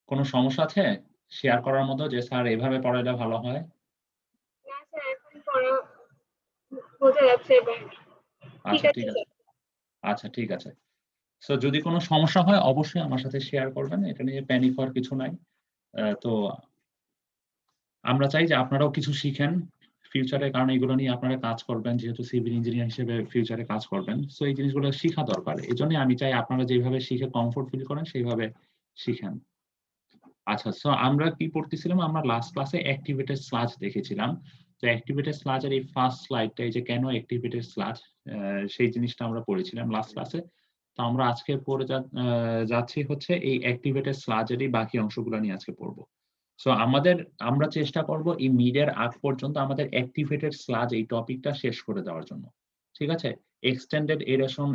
কোনো সমস্যা আছে শেয়ার করার মতো যে স্যার এভাবে পড়াইলে ভালো হয়? না স্যার, এখন পড়া বোঝা যাচ্ছে এবার। ঠিক আচ্ছা আছে ঠিক আছে। স্যার। আচ্ছা ঠিক আছে। সো যদি কোনো সমস্যা হয় অবশ্যই আমার সাথে শেয়ার করবেন। এটা নিয়ে প্যানিক হওয়ার কিছু নাই। তো আমরা চাই যে আপনারাও কিছু শিখেন ফিউচারে, কারণ এগুলো নিয়ে আপনারা কাজ করবেন। যেহেতু সিভিল ইঞ্জিনিয়ার হিসেবে ফিউচারে কাজ করবেন। সো এই জিনিসগুলো শিখা দরকার। এজন্যই আমি চাই আপনারা যেভাবে শিখে কমফোর্ট ফিল করেন সেইভাবে শিখেন। আচ্ছা, সো আমরা কি পড়তেছিলাম? আমরা লাস্ট ক্লাসে অ্যাক্টিভেটেড স্লাজ দেখেছিলাম। তো অ্যাক্টিভেটেড স্লাজ এর এই ফার্স্ট স্লাইডটা, এই যে কেন অ্যাক্টিভেটেড স্লাজ, সেই জিনিসটা আমরা পড়েছিলাম লাস্ট ক্লাসে। তো আমরা আজকে পড়ে যাচ্ছি হচ্ছে এই অ্যাক্টিভেটেড স্লাজ এরই বাকি অংশগুলো নিয়ে আজকে পড়ব। সো আমরা চেষ্টা করব এই মিড-এর আগ পর্যন্ত আমাদের অ্যাক্টিভেটেড স্লাজ এই টপিকটা শেষ করে দেওয়ার জন্য। ঠিক আছে? এক্সটেন্ডেড এরেশন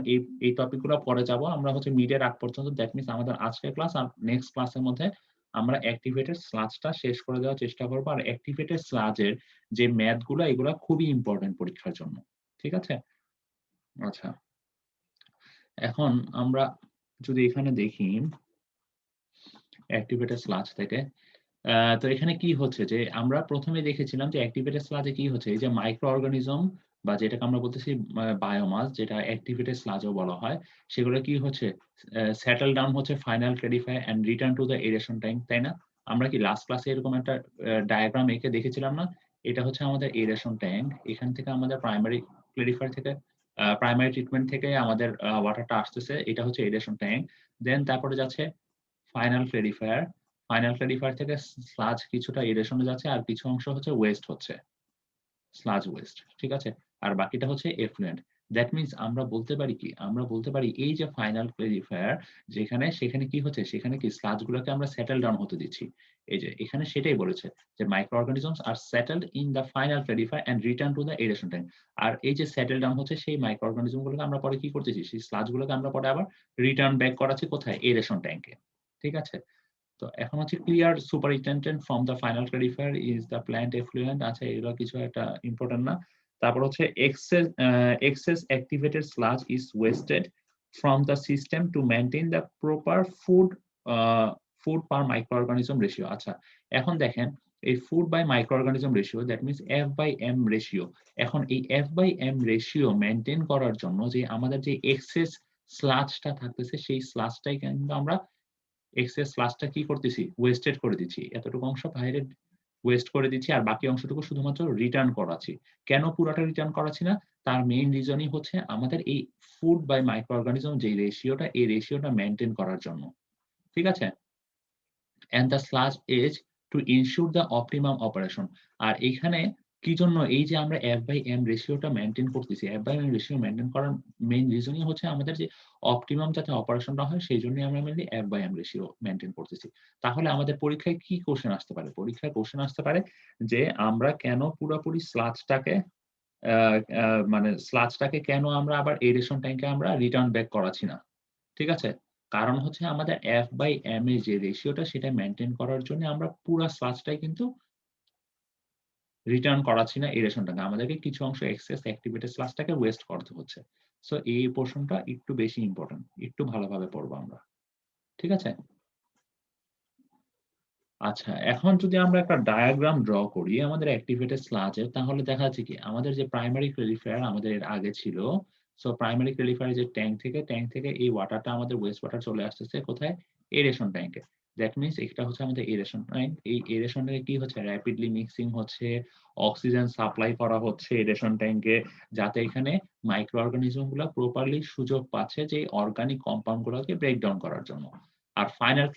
এই টপিকগুলো পরে যাব। আমরা হচ্ছে মিড-এর আগ পর্যন্ত, দ্যাট মিনস আমাদের আজকের ক্লাস আর নেক্সট ক্লাসের মধ্যে আমরা অ্যাক্টিভেটেড স্লাজটা শেষ করে দেওয়ার চেষ্টা করব। আর অ্যাক্টিভেটেড স্লাজের যে ম্যাথ গুলা এগুলা খুবই ইম্পোর্টেন্ট পরীক্ষার জন্য। ঠিক আছে? আচ্ছা। এখন আমরা যদি এখানে দেখি অ্যাক্টিভেটেড স্লাজ থেকে, তো এখানে কি হচ্ছে যে আমরা ১ম এ দেখেছিলাম যে অ্যাক্টিভেটেড স্লাজে কি হচ্ছে, এই যে মাইক্রো অর্গানিজম বা যেটাকে আমরা বলতেছি বায়োমাস, যেটা অ্যাক্টিভেটেড স্লাজও বলা হয়, সেগুলো কি হচ্ছে সেটেল ডাউন হচ্ছে final clarifier and return to the aeration tank, তাই না? আমরা কি লাস্ট ক্লাসে এরকম একটা ডায়াগ্রাম এঁকে দেখেছিলাম না? এটা হচ্ছে আমাদের এরেশন ট্যাঙ্ক। এখান থেকে আমাদের প্রাইমারি ক্লেরিফায়ার থেকে প্রাইমারি ট্রিটমেন্ট থেকে আমাদের ওয়াটারটা আসতেছে। এটা হচ্ছে এরেশন ট্যাঙ্ক। দেন তারপরে যাচ্ছে ফাইনাল ক্লেরিফায়ার। ফাইনাল ক্লেরিফায়ার থেকে স্লাজ কিছুটা এরেশনে যাচ্ছে আর কিছু অংশ হচ্ছে ওয়েস্ট হচ্ছে। Sludge West. ঠিক আছে? আর বাকিটা হচ্ছে এফ্লুয়েন্ট। দ্যাট মিনস আমরা বলতে পারি কি? আমরা বলতে পারি এই যে ফাইনাল ক্লেরিফায়ার সেখানে কি হচ্ছে? সেখানে কি স্লাজ গুলোকে আমরা সেটেল ডাউন হতে দিচ্ছি। এই যে এখানে সেটাই বলেছে যে micro organisms are settled in the final clarifier and return to the aeration tank. আর এই যে সেটেল ডাউন হচ্ছে সেই মাইক্রো অর্গানিজম গুলোকে আমরা পরে কি করতেছি? সেই স্লাজ গুলোকে আমরা পরে আবার রিটার্ন ব্যাক করাচ্ছি কোথায়? এরেশন ট্যাঙ্কে। ঠিক আছে? তো এখন হচ্ছে clear supernatant from the final clarifier is the plant effluent. আচ্ছা, এগুলো কিছু একটা ইম্পোর্টেন্ট না। তারপর হচ্ছে excess activated sludge is wasted from the system to maintain the proper food per micro organism ratio. আচ্ছা, এখন দেখেন এই food by micro organism ratio, that means F by M ratio. এখন এই F by M ratio maintain করার জন্য যে আমাদের যে এক্সেস স্লাজটা থাকতেছে সেই স্লাজটাই কিন্তু আমরা এক্সেস স্লাজটা কি করতেছি? ওয়েস্টেড করে দিচ্ছি। এতটুকু অংশ বাইরে ওয়েস্ট করে দিচ্ছি আর বাকি অংশটুকু শুধুমাত্র রিটার্ন করাচ্ছি। কেন পুরাটা রিটার্ন করাচ্ছি না? তার মেইন রিজনই হচ্ছে আমাদের এই ফুড বাই মাইক্রো অর্গানিজম যে রেশিওটা, এই রেশিওটা মেইনটেইন করার জন্য। ঠিক আছে? and the sludge edge to ensure the optimum operation। আর এইখানে কি জন্য এই যে আমরা F by M রেশিওটা মেইনটেইন করতেছি, F by M ratio maintain করার মেইন রিজনই হচ্ছে আমাদের যে অপটিমাম যাতে অপারেশনটা হয় সেইজন্যই আমরা mainly F by M ratio maintain করতেছি। তাহলে আমাদের পরীক্ষায় কি কোয়েশ্চেন আসতে পারে? পরীক্ষায় কোয়েশ্চেন আসতে পারে যে আমরা কেন পুরোপুরি স্লাজটাকে আ আ মানে স্লাজটাকে কেন আমরা আবার এরেশন ট্যাংকে আমরা রিটার্ন ব্যাক করাচ্ছি না? ঠিক আছে? কারণ হচ্ছে আমাদের F by M এর যে রেশিওটা সেটা মেইনটেইন করার জন্য আমরা পুরা স্লাজটাই কিন্তু রিটার্ন করাচ্ছি না এরেশনটাকে। আমাদেরকে কিছু অংশ এক্সেস অ্যাক্টিভেটেড স্লাজটাকে ওয়েস্ট করতে হচ্ছে। সো এই পোরশনটা একটু বেশি ইম্পোর্টেন্ট। একটু ভালোভাবে পড়বো আমরা। ঠিক আছে? আচ্ছা, এখন যদি আমরা একটা ডায়াগ্রাম ড্র করি আমাদের অ্যাক্টিভেটেড স্লাজ এর, তাহলে দেখা যাচ্ছে কি আমাদের যে প্রাইমারি ক্লেরিফায়ার আমাদের এর আগে ছিল। সো প্রাইমারি ক্লেরিফায়ার যে ট্যাংক থেকে এই ওয়াটারটা আমাদের ওয়েস্ট ওয়াটার চলে আসতেছে কোথায়? এরেশন ট্যাংকে। দ্যাট মিনস এটা হচ্ছে আমাদের এরেশন ট্যাংক। এই এরেশন ট্যাংকে কি হচ্ছে? র‍্যাপিডলি মিক্সিং হচ্ছে, অক্সিজেন সাপ্লাই করা হচ্ছে এরেশন ট্যাংকে, যাতে এখানে মাইক্রো অর্গানিজম গুলা প্রপারলি সুযোগ পাচ্ছে যে অর্গানিক কম্পাউন্ড গুলোকে ব্রেক ডাউন করার জন্য। আর ফাইনাল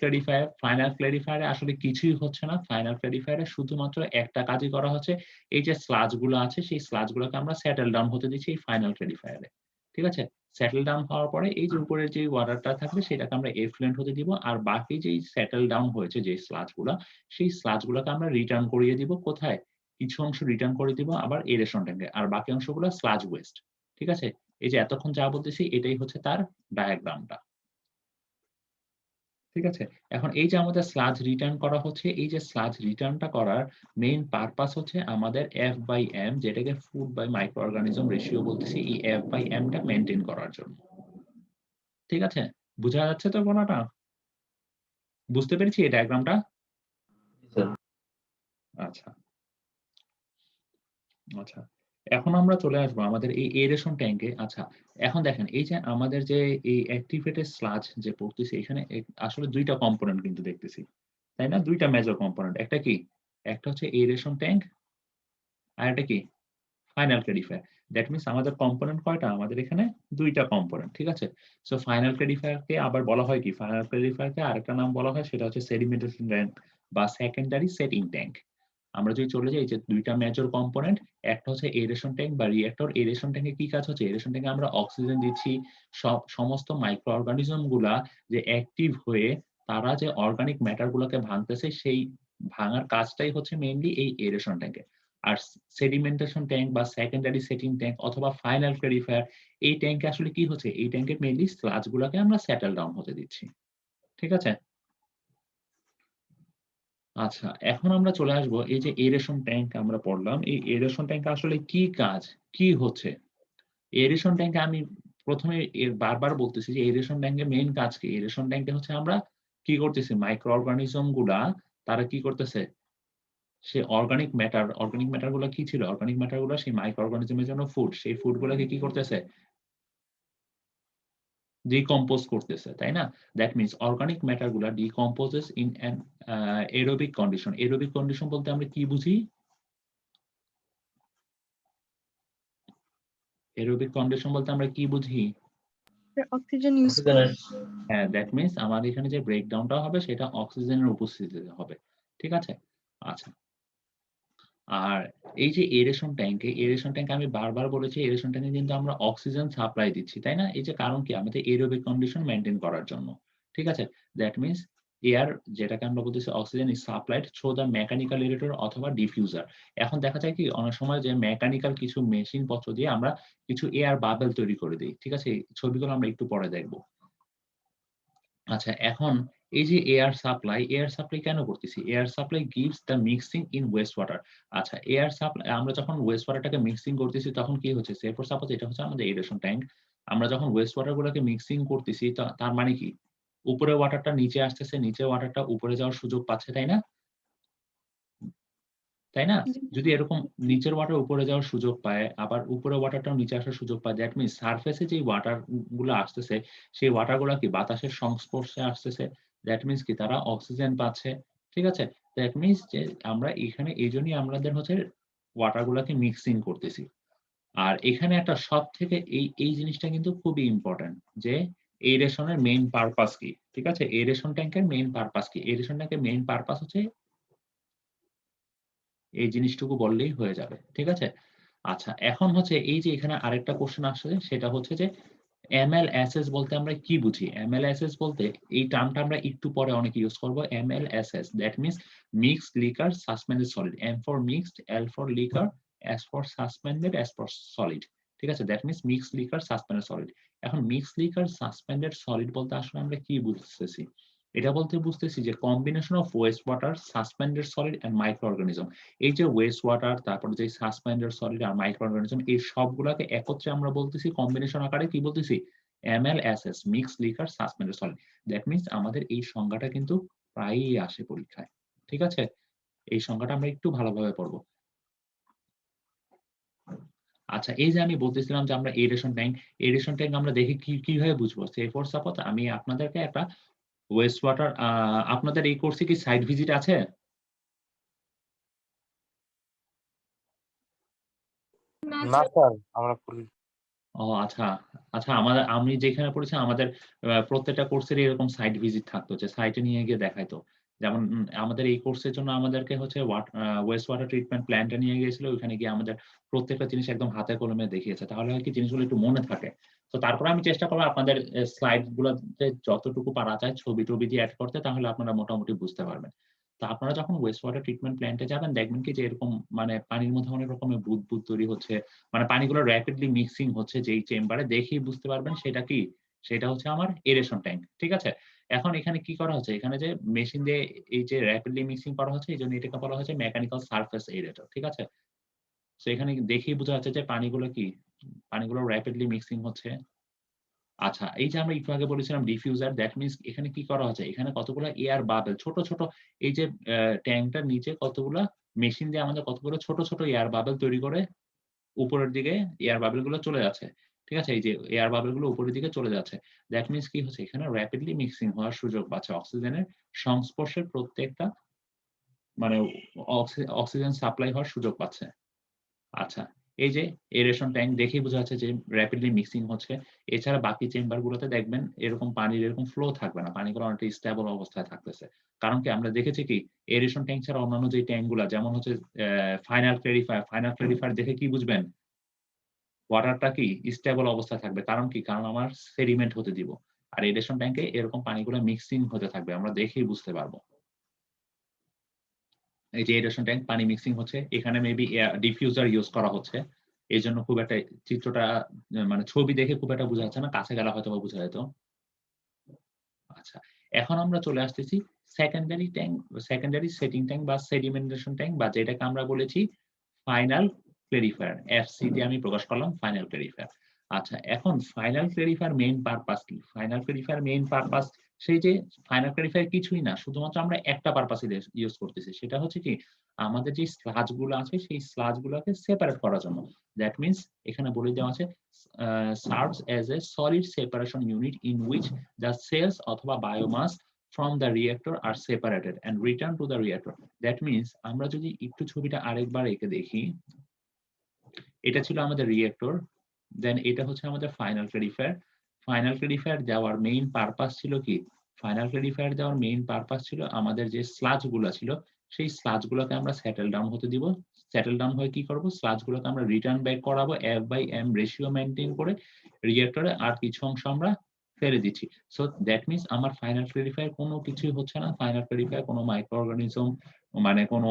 ক্লেরিফায়ার এ আসলে কিছুই হচ্ছে না। ফাইনাল ক্লেরিফায়ার এ শুধুমাত্র একটা কাজই করা হচ্ছে। এই যে স্লাজ গুলো আছে সেই স্লাজ গুলোকে আমরা সেটেল ডাউন হতে দিচ্ছি এই ফাইনাল ক্লেরিফায়ার এ। ঠিক আছে? সেটেল ডাউন হওয়ার পরে এই যে উপরের যে ওয়াটারটা থাকবে সেটাকে আমরা এফ্লুয়েন্ট হতে দিব। আর বাকি যেই সেটেল ডাউন হয়েছে যে স্লাজ গুলা, সেই স্লাজ গুলাকে আমরা রিটার্ন করিয়ে দিব কোথায়? কিছু অংশ রিটার্ন করে দিব আবার এরেশন ট্যাংকে। আর বাকি অংশগুলো স্লাজ ওয়েস্ট। ঠিক আছে? এই যে এতক্ষণ যা বলতেছি এটাই হচ্ছে তার ডায়াগ্রামটা। ঠিক আছে? এখন এই যে আমাদের স্লাজ রিটার্ন করা হচ্ছে, এই যে স্লাজ রিটার্নটা করার মেইন পারপাস হচ্ছে আমাদের F by M, যেটাকে food by micro organism ratio বলতেছি, এই F by M টা মেইনটেইন করার জন্য। ঠিক আছে? বুঝা যাচ্ছে তো কোনটা? বুঝতে পেরেছি এই ডায়াগ্রামটা? স্যার। আচ্ছা, আচ্ছা। এখন আমরা চলে আসবো আমাদের এই এরেশন ট্যাংকে। আচ্ছা, এখন দেখেন এই যে আমাদের যে এই অ্যাক্টিভেটেড স্লাজ যে পড়তেছি এখানে আসলে ২ টা কম্পোনেন্ট কিন্তু দেখতেছি। তাই না? ২ টা মেজর কম্পোনেন্ট। একটা কি? একটা হচ্ছে এরেশন ট্যাংক আর একটা কি? Final clarifier. দ্যাট মিনস আমাদের কম্পোনেন্ট কয়টা? আমাদের এখানে ২ টা কম্পোনেন্ট। ঠিক আছে? সো ফাইনাল ক্লারিফায়ার কে আবার বলা হয় কি? ফাইনাল ক্লারিফায়ার কে আরেকটা নাম বলা হয় সেটা হচ্ছে সেডিমেন্টেশন ট্যাংক বা সেকেন্ডারি সেটিং ট্যাংক। আমরা যদি চলে যাই যে ২ টা মেজর কম্পোনেন্ট, একটা হচ্ছে এরেশন ট্যাংক বা রিঅ্যাক্টর। এরেশন ট্যাংকে কি কাজ হচ্ছে? এরেশন ট্যাংকে আমরা অক্সিজেন দিচ্ছি। সমস্ত মাইক্রো অর্গানিজম গুলা যে অ্যাক্টিভ হয়ে তারা যে অর্গানিক ম্যাটার গুলাকে ভাঙতেছে সেই ভাঙার কাজটাই হচ্ছে মেইনলি এই এরেশন ট্যাংকে। আর সেডিমেন্টেশন ট্যাংক বা সেকেন্ডারি সেটিং ট্যাংক অথবা ফাইনাল ক্লারিফায়ার এই ট্যাংকে আসলে কি হচ্ছে? এই ট্যাংকে মেইনলি স্লাজ গুলাকে আমরা সেটেল ডাউন হতে দিচ্ছি। ঠিক আছে? আচ্ছা, এখন আমরা চলে আসবো এই যে এরেশন ট্যাংক আমরা পড়লাম। এই এরেশন ট্যাংকে আসলে কি কাজ? কি হচ্ছে? এরেশন ট্যাংকে আমি ১ম এ বারবার বলতেছি যে এরেশন ট্যাংকের মেইন কাজ কি? এরেশন ট্যাংকে হচ্ছে আমরা কি করতেছি? মাইক্রো অর্গানিজম গুলা তারা কি করতেছে? সে অর্গানিক ম্যাটার গুলা কি ছিল? অর্গানিক ম্যাটার গুলা সেই মাইক্রো অর্গানিজম এর জন্য ফুড। সেই ফুড গুলাকে কি করতেছে? ডিকম্পোজ করতেছে, তাই না? দ্যাট মিনস অর্গানিক ম্যাটার গুলা decomposes in an aerobic condition. Aerobic condition বলতে আমরা কি বুঝি? এরোবিক কন্ডিশন বলতে আমরা কি বুঝি? অক্সিজেন ইউজ অক্সিজেনের হ্যাঁ, দ্যাট মিনস আমাদের এখানে যে ব্রেকডাউনটা হবে সেটা অক্সিজেনের উপস্থিতিতে হবে। ঠিক আছে? আচ্ছা। আর এই যে এরেশন ট্যাংক আমি বারবার বলেছি এরেশন ট্যাংকে কিন্তু আমরা অক্সিজেন সাপ্লাই দিচ্ছি, তাই না? এই যে কারণ কি? আমাদের এরোবিক কন্ডিশন মেইনটেইন করার জন্য। ঠিক আছে? দ্যাট মিনস এয়ার যেটাকে আমরা বলতেছি oxygen is supplied through the mechanical aerator অথবা ডিফিউজার। এখন দেখা যায় কি অনেক সময় যে মেকানিক্যাল কিছু মেশিন পত্র দিয়ে আমরা কিছু এয়ার বাবল তৈরি করে দেই। ঠিক আছে? এই ছবিগুলো আমরা একটু পরে দেখব। আচ্ছা, এখন এই যে এয়ার সাপ্লাই কেন করতেছি? Air supply gives the mixing in West water. আচ্ছা, এয়ার সাপ্লাই আমরা যখন ওয়েস্ট ওয়াটারটাকে মিক্সিং করতেছি তখন কি হচ্ছে? সে ফর সাপোজ এটা হচ্ছে আমাদের এরেশন ট্যাংক। আমরা যখন ওয়েস্ট ওয়াটার গুলোকে মিক্সিং করতেছি তার মানে কি? উপরের ওয়াটারটা নিচে আসতেছে, নিচের ওয়াটারটা উপরে যাওয়ার সুযোগ পাচ্ছে, তাই না? তাই না? যদি এরকম নিচের ওয়াটার উপরে যাওয়ার সুযোগ পায়, আবার উপরের ওয়াটারটাও নিচে আসার সুযোগ পায়। দ্যাট মিনস সারফেস এ যেই ওয়াটার গুলো আসতেছে, সেই ওয়াটার গুলা কি বাতাসের সংস্পর্শে আসতেছে। দ্যাট মিনস কি তারা অক্সিজেন পাচ্ছে। ঠিক আছে? দ্যাট মিনস যে আমরা এখানে এইজন্যই আমাদের হচ্ছে ওয়াটার গুলাকে মিক্সিং করতেছি। আর এখানে একটা সবথেকে এই জিনিসটা কিন্তু খুবই ইম্পোর্টেন্ট যে এরেশন এর মেইন পারপাস কি? ঠিক আছে? এরেশন ট্যাংকের মেইন পারপাস কি? এরেশন ট্যাংকের মেইন পারপাস হচ্ছে এই জিনিসটুকু বললেই হয়ে যাবে। ঠিক আছে? আচ্ছা, এখন হচ্ছে এই যে এখানে আরেকটা কোয়েশ্চেন আসছে সেটা হচ্ছে যে MLSS বলতে আমরা কি বুঝি? MLSS বলতে এই টার্মটা আমরা একটু পরে অনেক ইউজ করব। MLSS that means mixed liquor suspended solid. M for mixed, L for liquor, S for suspended, S for solid. ঠিক আছে? That means mixed liquor suspended solid. এখন মিক্সড লিকার সাসপেন্ডেড সলিড বলতে আসলে আমরা কি বুঝতেছি? এটা বলতে বুঝতেছি যে combination of West water, suspended solid and micro organism. এই যে ওয়েস্ট ওয়াটার, তারপরে যে সাসপেন্ডেড সলিড আর মাইক্রো অর্গানিজম এই সবগুলাকে একত্রে আমরা বলতেছি কম্বিনেশন আকারে কি বলতেছি? MLSS mixed liquor suspended solid. That means আমাদের এই সংজ্ঞাটা কিন্তু প্রায়ই আসে পরীক্ষায়। ঠিক আছে? এই সংজ্ঞাটা আমরা একটু ভালোভাবে পড়ব। আচ্ছা, এই যে আমি বলতেছিলাম যে আমরা এরেশন ট্যাংক আমরা দেখে কিভাবে বুঝবো? সে ফর সাপোজ আমি আপনাদেরকে একটা ওয়েস্ট ওয়াটার আপনাদের এই কোর্সে কি সাইট ভিজিট আছে? না না স্যার। স্যার আমরা করি। ও আচ্ছা। আচ্ছা, আমি যেখানে পড়েছি আমাদের প্রত্যেকটা কোর্সেরই এরকম সাইট ভিজিট থাকতো যে সাইটে নিয়ে গিয়ে দেখাইতো। যেমন আমাদের এই কোর্সের জন্য আমাদেরকে হচ্ছে ওয়েস্ট ওয়াটার ট্রিটমেন্ট প্ল্যান্টে নিয়ে গিয়েছিল। ওখানে গিয়ে আমাদের প্রত্যেকটা জিনিস একদম হাতে কলমে দেখিয়েছে। তাহলে হয় কি জিনিসগুলো একটু মনে থাকে। তো তারপরে আমি চেষ্টা করব আপনাদের স্লাইড গুলাতে যতটুকু পারা যায় ছবি-টবি দিয়ে এড করতে তাহলে আপনারা মোটামুটি বুঝতে পারবেন। তো আপনারা যখন ওয়েস্ট ওয়াটার ট্রিটমেন্ট প্ল্যান্টে যাবেন দেখবেন কি যে এরকম মানে পানির মধ্যে অনেক রকমের বুদবুদ তৈরি হচ্ছে। মানে পানিগুলো র‍্যাপিডলি মিক্সিং হচ্ছে যেই চেম্বারে দেখেই বুঝতে পারবেন সেটা কি? সেটা হচ্ছে আমার এরেশন ট্যাংক। ঠিক আছে? এখন এখানে কি করা হচ্ছে? এখানে যে মেশিন দিয়ে এই যে র‍্যাপিডলি মিক্সিং করা হচ্ছে এজন্য এটাকে বলা হচ্ছে মেকানিক্যাল সারফেস এরেটর। ঠিক আছে? সো এখানে দেখেই বোঝা যাচ্ছে যে পানিগুলো কি? পানিগুলো র‍্যাপিডলি মিক্সিং হচ্ছে। আচ্ছা, এই যে আমরা একটু আগে বলেছিলাম ডিফিউজার, দ্যাট মিনস এখানে কি করা হচ্ছে? এখানে কতগুলা এয়ার বাবল ছোট, ছোট এই যে ট্যাংকটার নিচে কতগুলা মেশিন দিয়ে আমাদের কতগুলো ছোট, ছোট এয়ার বাবল তৈরি করে উপরের দিকে এয়ার বাবল গুলো চলে যাচ্ছে। ঠিক আছে? এই যে এয়ার বাবল গুলো উপরের দিকে চলে যাচ্ছে। দ্যাট মিনস কি হচ্ছে? এখানে র‍্যাপিডলি মিক্সিং হওয়ার সুযোগ পাচ্ছে। অক্সিজেনের সংস্পর্শের প্রত্যেকটা মানে অক্সিজেন সাপ্লাই হওয়ার সুযোগ পাচ্ছে। আচ্ছা, এই যে এরেশন ট্যাংক দেখেই বোঝা যাচ্ছে যে র‍্যাপিডলি মিক্সিং হচ্ছে। এছাড়া বাকি চেম্বার গুলোতে দেখবেন এরকম পানির এরকম ফ্লো থাকবে না। পানিগুলো অনেকটা স্টেবল অবস্থায় থাকতেছে। কারণ কি আমরা দেখেছি কি এরেশন ট্যাংক ছাড়া অন্যান্য যে ট্যাংক গুলা যেমন হচ্ছে ফাইনাল ক্লারিফায়ার দেখে কি বুঝবেন? ওয়াটারটা কি স্টেবল অবস্থায় থাকবে। কারণ কি? কারণ আমার সেডিমেন্ট হতে দিব। আর এরেশন ট্যাংকে এরকম পানিগুলো মিক্সিং হতে থাকবে। আমরা দেখেই বুঝতে পারব। এই যে এরেশন ট্যাংক পানি মিক্সিং হচ্ছে। এখানে মেবি ডিফিউজার ইউস করা হচ্ছে। এজন্য খুব একটা চিত্রটা মানে ছবি দেখে খুব একটা বোঝা যাচ্ছে না। কাছে গেলে হয়তোবা বোঝা যেত। আচ্ছা। এখন আমরা চলে আসতেছি secondary tank, secondary setting tank বা সেডিমেন্টেশন ট্যাংক বা যেটাকে আমরা বলেছি ফাইনাল ক্লারিফায়ার। এফসি দিয়ে আমি প্রকাশ করলাম ফাইনাল ক্লারিফায়ার। আচ্ছা, এখন ফাইনাল ক্লারিফায়ার মেইন পারপাস কি? ফাইনাল ক্লারিফায়ার মেইন পারপাস সেই যে ফাইনাল ক্লারিফায়ার কিছুই না। শুধুমাত্র আমরা একটা পারপাসে ইউস করতেছি। সেটা হচ্ছে কি? আমাদের যে স্লাজ গুলো আছে সেই স্লাজ গুলোকে সেপারেট করার জন্য। দ্যাট মিনস এখানে বলে দেওয়া আছে serves as a solid separation unit in which the cells অথবা biomass from the reactor are separated and returned to the reactor. That means আমরা যদি একটু ছবিটা আরেকবার এঁকে দেখি, এটা ছিল আমাদের রিঅ্যাক্টর, দেন এটা হচ্ছে আমাদের ফাইনাল ক্লারিফায়ার। ফাইনাল ক্লারিফায়ার দেওয়ার মেইন পারপাস ছিল কি? ফাইনাল ক্লারিফায়ার দেওয়ার মেইন পারপাস ছিল আমাদের যে স্লাজ গুলা ছিল সেই স্লাজ গুলোকে আমরা সেটেল ডাউন হতে দিব। সেটেল ডাউন হয়ে কি করব? স্লাজ গুলোকে আমরা রিটার্ন ব্যাক করাবো F/m রেশিও মেইনটেইন করে রিঅ্যাক্টরে, আর কিছু অংশ আমরা ফেলে দিচ্ছি। সো দ্যাট মিনস আমার ফাইনাল ক্লারিফায়ার কোনো কিছুই হচ্ছে না। ফাইনাল ক্লারিফায়ার কোনো মাইক্রো অর্গানিজম মানে কোনো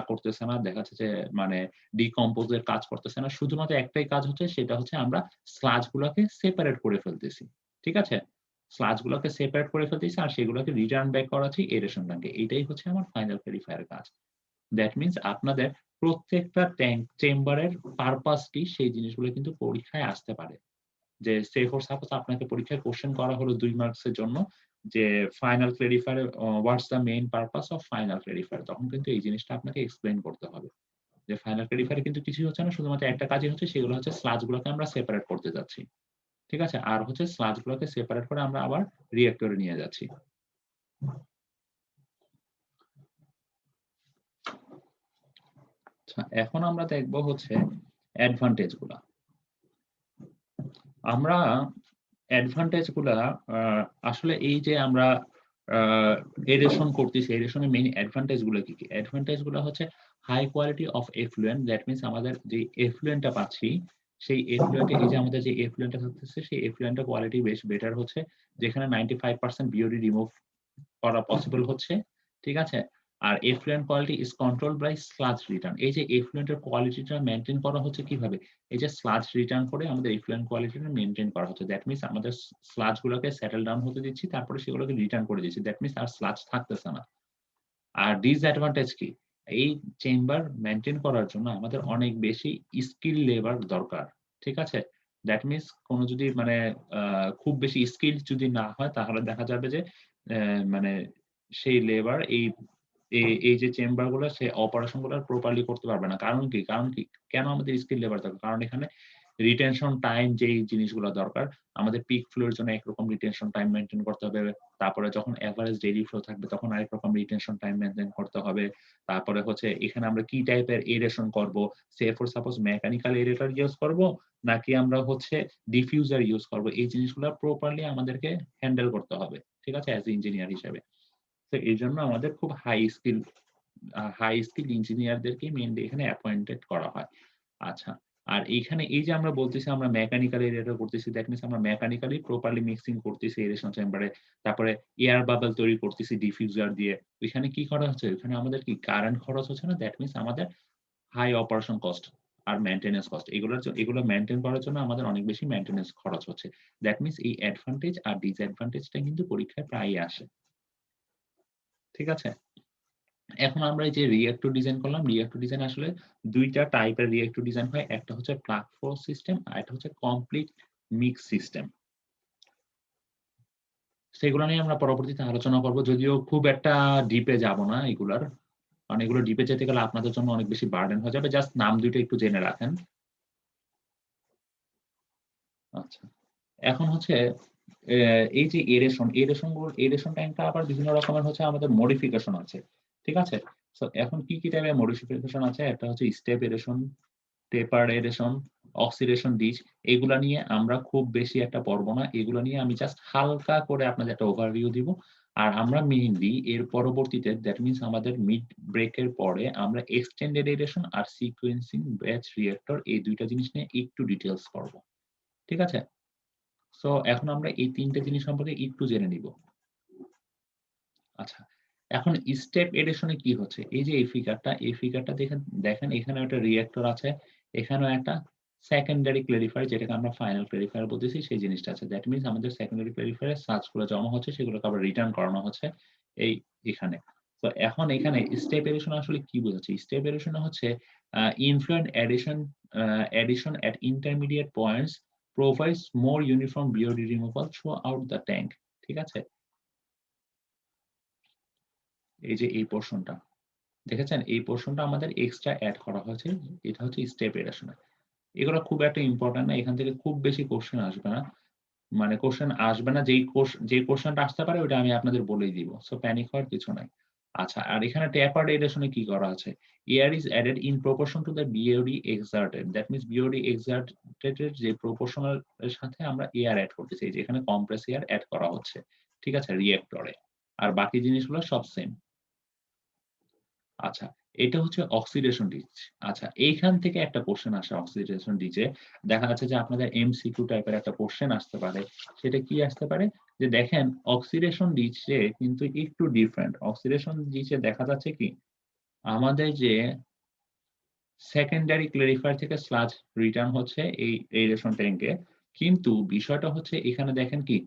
করতেছে না। দেখা যাচ্ছে যে মানে ডিকম্পোজ এর কাজ করতেছে না। শুধুমাত্র একটাই কাজ হচ্ছে, সেটা হচ্ছে আমরা স্লাজ গুলাকে সেপারেট করে ফেলতেছি। ঠিক আছে? স্লাজ গুলোকে সেপারেট করে ফেলতেছি আর সেগুলোকে রিটার্ন ব্যাক করাচ্ছি এরেশন ট্যাংকে। এটাই হচ্ছে আমার ফাইনাল ক্লারিফায়ার এর কাজ। দ্যাট মিনস আপনাদের প্রত্যেকটা ট্যাংক চেম্বারের পারপাস কি সেই জিনিসগুলো কিন্তু পরীক্ষায় আসতে পারে। যে সে ফর সাপোজ আপনাকে পরীক্ষায় কোয়েশ্চেন করা হলো 2 মার্কস এর জন্য যে final clarifier what's the main purpose of final clarifier, তখন কিন্তু এই জিনিসটা আপনাকে এক্সপ্লেইন করতে হবে। যে ফাইনাল ক্লারিফায়ার কিন্তু কিছুই হচ্ছে না, শুধুমাত্র একটা কাজই হচ্ছে, সেগুলো হচ্ছে স্লাজ গুলোকে আমরা সেপারেট করতে যাচ্ছি। ঠিক আছে? আর হচ্ছে স্লাজ গুলোকে সেপারেট করে আমরা আবার রিঅ্যাক্টরে নিয়ে যাচ্ছি। আচ্ছা, এখন আমরা দেখব হচ্ছে অ্যাডভান্টেজ গুলা। আমরা অ্যাডভান্টেজ গুলা আসলে এই যে আমরা এরেশন করতেছি, এরেশনের মেইন অ্যাডভান্টেজ গুলো কি কি? অ্যাডভান্টেজ গুলো হচ্ছে high quality of effluent, that means আমাদের যে এফ্লুয়েন্টটা পাচ্ছি সেই এফ্লুয়েন্টে এই যে আমাদের যে এফ্লুয়েন্টটা থাকতেছে সেই এফ্লুয়েন্টের কোয়ালিটি বেশ বেটার হচ্ছে, যেখানে 95% বিওডি রিমুভ করা পসিবল হচ্ছে। ঠিক আছে? আর effluent quality is controlled by sludge return. এই যে এফ্লুয়েন্টের কোয়ালিটিটা মেইনটেইন করা হচ্ছে কিভাবে? এই যে স্লাজ রিটার্ন করে আমাদের এফ্লুয়েন্ট কোয়ালিটিটা মেইনটেইন করা হচ্ছে। দ্যাট মিনস আমাদের স্লাজ গুলোকে সেটেল ডাউন হতে দিচ্ছি, তারপরে সেগুলোকে রিটার্ন করে দিচ্ছি। দ্যাট মিনস আর স্লাজ থাকতেছে না। আর ডিসঅ্যাডভান্টেজ কি? এই চেম্বার মেইনটেইন করার জন্য আমাদের অনেক বেশি স্কিল লেবার দরকার। ঠিক আছে? দ্যাট মিনস কোন যদি মানে খুব বেশি স্কিল যদি না হয় তাহলে দেখা যাবে যে মানে সেই লেবার এই যে চেম্বার গুলো সে অপারেশন গুলো প্রপারলি করতে পারবে না। কারণ কি? কারণ কি? কেন আমাদের স্কিল লেবার দরকার? কারণ এখানে রিটেনশন টাইম যেই জিনিসগুলো দরকার, আমাদের পিক ফ্লো এর জন্য একরকম রিটেনশন টাইম মেইনটেইন করতে হবে। তারপরে যখন এভারেজ ডেইলি ফ্লো থাকবে তখন আরেক রকম রিটেনশন টাইম মেইনটেইন করতে হবে। তারপরে হচ্ছে এখানে আমরা কি টাইপের এরেশন করব? সে for suppose mechanical aerator use করব নাকি আমরা হচ্ছে ডিফিউজার ইউস করব? এই জিনিসগুলো প্রপারলি আমাদেরকে হ্যান্ডেল করতে হবে। ঠিক আছে? অ্যাজ এ ইঞ্জিনিয়ার হিসেবে। তো এইজন্য আমাদের খুব হাই স্কিল ইঞ্জিনিয়ারদেরকে মেইনলি এখানে অ্যাপয়েন্টেড করা হয়। আচ্ছা। আর এইখানে এই যে আমরা বলতেছি আমরা মেকানিক্যাল এরিয়াটা করতেছি, দ্যাট মিনস আমরা মেকানিক্যালি প্রপারলি মিক্সিং করতেছি এরেশন চেম্বারে। তারপরে এয়ার বাবল তৈরি করতেছি ডিফিউজার দিয়ে। ওইখানে কি করা হচ্ছে? ওইখানে আমাদের কি কারেন্ট খরচ হচ্ছে না। দ্যাট মিনস আমাদের হাই অপারেশন কস্ট আর মেইনটেন্যান্স কস্ট এগুলো মেইনটেইন করার জন্য আমাদের অনেক বেশি মেইনটেন্যান্স খরচ হচ্ছে। দ্যাট মিনস এই অ্যাডভান্টেজ আর ডিসঅ্যাডভান্টেজটা কিন্তু পরীক্ষায় প্রায়ই আসে। ঠিক আছে? এখন আমরা এই যে রিঅ্যাক্টর ডিজাইন করলাম, রিঅ্যাক্টর ডিজাইন আসলে ২ টা টাইপের রিঅ্যাক্টর ডিজাইন হয়। একটা হচ্ছে প্লাগ ফোর্স সিস্টেম আর একটা হচ্ছে কমপ্লিট মিক্স সিস্টেম। সেগুলো নিয়ে আমরা পরবর্তীতে আলোচনা করব, যদিও খুব একটা ডিপে যাব না এগুলার, কারণ এগুলো ডিপে যেতে গেলে আপনাদের জন্য অনেক বেশি বার্ডেন হয়ে যাবে। জাস্ট নাম দুটো একটু জেনে রাখেন। আচ্ছা, এখন হচ্ছে এই যে এরেশন ট্যাঙ্কটা আবার বিভিন্ন রকমের হচ্ছে, আমাদের মডিফিকেশন আছে, ঠিক আছে। তো এখন কি কি টাইপের মডিফিকেশন আছে, একটা হচ্ছে স্টেপ এরেশন, টেপার এরেশন, অক্সিডেশন ডিচ। এগুলা নিয়ে আমরা খুব বেশি একটা পড়বো না, এগুলো নিয়ে আমি জাস্ট হালকা করে আপনাদের একটা ওভারভিউ দিব। আর আমরা মেইনলি এর পরবর্তীতে, দ্যাট মিনস আমাদের মিড ব্রেকের পরে আমরা এক্সটেন্ডেড এরেশন আর সিকোয়েন্সিং ব্যাচ রিঅ্যাক্টর, এই দুইটা জিনিস নিয়ে একটু ডিটেইলস করব, ঠিক আছে। সো এখন আমরা এই তিনটে জিনিস সম্পর্কে একটু জেনে নিব। আচ্ছা, এখন স্টেপ এডিশনে কি হচ্ছে, এই যে এই ফিগারটা দেখেন এখানে একটা রিঅ্যাক্টর আছে, এখানেও একটা সেকেন্ডারি ক্লারিফায়ার, যেটাকে আমরা ফাইনাল ক্লারিফায়ার বলতেছি, সেই জিনিসটা আছে। দ্যাট মিনস আমাদের সেকেন্ডারি ক্লারিফায়ারে সার্চগুলো জমা হচ্ছে, সেগুলোকে আবার রিটার্ন করানো হচ্ছে এখানে। তো এখন এখানে স্টেপ এডিশন আসলে কি বোঝাচ্ছে? স্টেপ এডিশন হচ্ছে ইনফ্লুয়েন্ট addition at intermediate points provides more uniform BOD removal throughout the tank, ঠিক আছে। এই যে এই পোর্শনটা দেখেছেন, এই পোর্শনটা আমাদের এক্সট্রা অ্যাড করা হয়েছে, এটা হচ্ছে স্টেপ এডিশন। এগুলো খুব একটা ইম্পর্টেন্ট না, এখান থেকে খুব বেশি কোশ্চেন আসবে না, মানে কোশ্চেন আসবে না, যে কোশ্চেনটা আসতে পারে ওটা আমি আপনাদের বলেই দিব, সো প্যানিক হওয়ার কিছু নাই। আচ্ছা, আর এখানে ট্যাপার্ড এডিশনে কি করা আছে? Air is added in proportion to the BOD exerted, that means BOD exerted এর যে প্রপোর্শনাল এর সাথে আমরা এয়ার অ্যাড করতেছি, এই যে এখানে কম্প্রেস এয়ার অ্যাড করা হচ্ছে, ঠিক আছে, রিঅ্যাক্টরে। আর বাকি জিনিসগুলো সব সেম। আচ্ছা, এটা হচ্ছে অক্সিডেশন ডিচ। আচ্ছা, এইখান থেকে একটা কোশ্চেন আসে অক্সিডেশন ডিচে, দেখা যাচ্ছে যে আপনাদের এমসিকিউ টাইপের একটা কোশ্চেন আসতে পারে। সেটা কি আসতে পারে, যে দেখেন অক্সিডেশন ডিচে কিন্তু একটু ডিফারেন্ট। অক্সিডেশন ডিচে দেখা যাচ্ছে কি, আমাদের যে সেকেন্ডারি ক্লারিফায়ার থেকে স্লাজ রিটার্ন হচ্ছে এই এরেশন ট্যাঙ্কে, কিন্তু বিষয়টা হচ্ছে এখানে দেখেন কি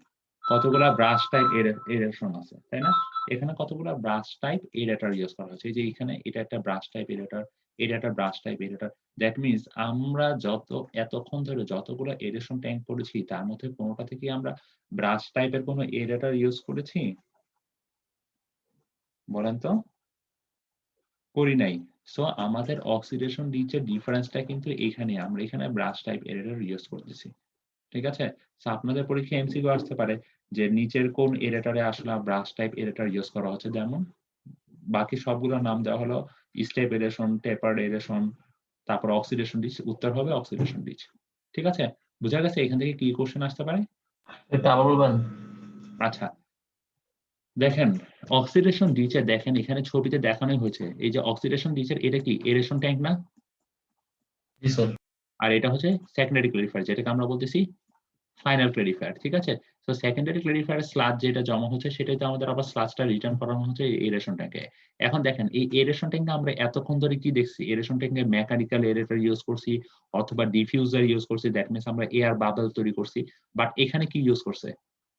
কতগুলা ব্রাশ টাইপ এরেশন আছে, তাই না? এখানে কতগুলা ব্রাশ টাইপ এরেটর ইউজ করা হচ্ছে, এই যে এখানে এটা একটা ব্রাশ টাইপ এরেটর, এটা একটা brush type aerator. That means আমরা এতক্ষণ ধরে যতগুলো এরেশন ট্যাঙ্ক পড়েছি, তার মধ্যে কোনোটা থেকে আমরা ব্রাশ টাইপের কোনো এরেটর ইউজ করেছি? বলেন তো, করি নাই। সো আমাদের অক্সিডেশন ডিচের ডিফারেন্সটা কিন্তু এখানে, আমরা এখানে ব্রাশ টাইপ এরেটর ইউজ করতেছি, ঠিক আছে। সো আপনাদের পরীক্ষায় এমসিকিউ আসতে পারে যে নিচের কোন এরেটরে আসলে ব্রাশ টাইপ এরেটর ইউজ করা হচ্ছে, যেমন বাকি সবগুলোর নাম দেওয়া হলো স্টেপ এরেশন, টেপার্ড এরেশন, তারপর অক্সিডেশন ডিচ, উত্তর হবে অক্সিডেশন ডিচ, ঠিক আছে। বুঝা গেছে এখান থেকে কি কোশ্চেন আসতে পারে? এটা আবার বলবেন? আচ্ছা, দেখেন অক্সিডেশন ডিচে, দেখেন এখানে ছবিতে দেখানোই হয়েছে, এই যে অক্সিডেশন ডিচের এটা কি এরেশন ট্যাঙ্ক না? জি স্যার। আর এটা হচ্ছে সেকেন্ডারি ক্লারিফায়ার, যেটাকে আমরা বলতেছি ফাইনাল ক্লারিফায়ার, ঠিক আছে। তো সেকেন্ডারি ক্লারিফায়ার স্লাজ যেটা জমা হচ্ছে, সেটাতে আমাদের আবার স্লাজটা রিটার্ন করানো হচ্ছে এরেশন ট্যাঙ্কে। এখন দেখেন এই এরেশন ট্যাঙ্কে আমরা এতক্ষণ ধরে কি দেখছি, এরেশন ট্যাঙ্কে মেকানিক্যাল এরেটর ইউজ করছি অথবা ডিফিউজার ইউজ করছি, দ্যাট মিনস আমরা এয়ার বাবল তৈরি করছি। বাট এখানে কি ইউজ করছে?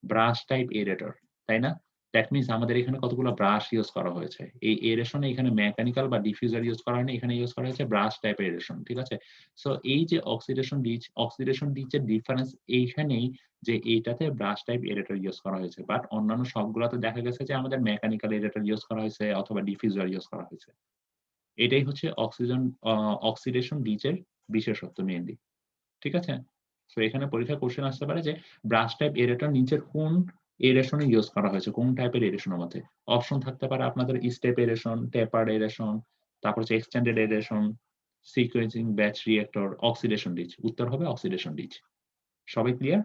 ব্রাশ টাইপ এরেটর, তাই না? দ্যাট মিনস আমাদের এখানে কতগুলো ব্রাশ ইউজ করা হয়েছে। এই এরেশনে এখানে মেকানিক্যাল বা ডিফিউজার ইউজ করা হয়নি, এখানে ইউজ করা হয়েছে ব্রাশ টাইপ এরেশন, ঠিক আছে। সো এই যে অক্সিডেশন ডিচের ডিফারেন্স এইখানেই, যে এইটাতে ব্রাশ টাইপ এরেটর ইউজ করা হয়েছে, বাট অন্যান্য সবগুলোতে দেখা গেছে যে আমাদের মেকানিক্যাল এরেটর ইউজ করা হয়েছে অথবা ডিফিউজার ইউজ করা হয়েছে। এটাই হচ্ছে অক্সিডেশন ডিচের বিশেষত্ব মেইনলি, ঠিক আছে। তো এখানে পরীক্ষায় কোশ্চেন আসতে পারে যে ব্রাশ টাইপ এরেটর নিচের কোন এরেশনে ইউজ করা হয়েছে, কোন টাইপের এরেশনের মধ্যে। অপশন থাকতে পারে আপনাদের স্টেপ এরেশন, টেপার্ড এরেশন, তারপর হচ্ছে extended aeration, sequencing batch reactor, oxidation ditch, উত্তর হবে অক্সিডেশন ডিচ। সবাই ক্লিয়ার?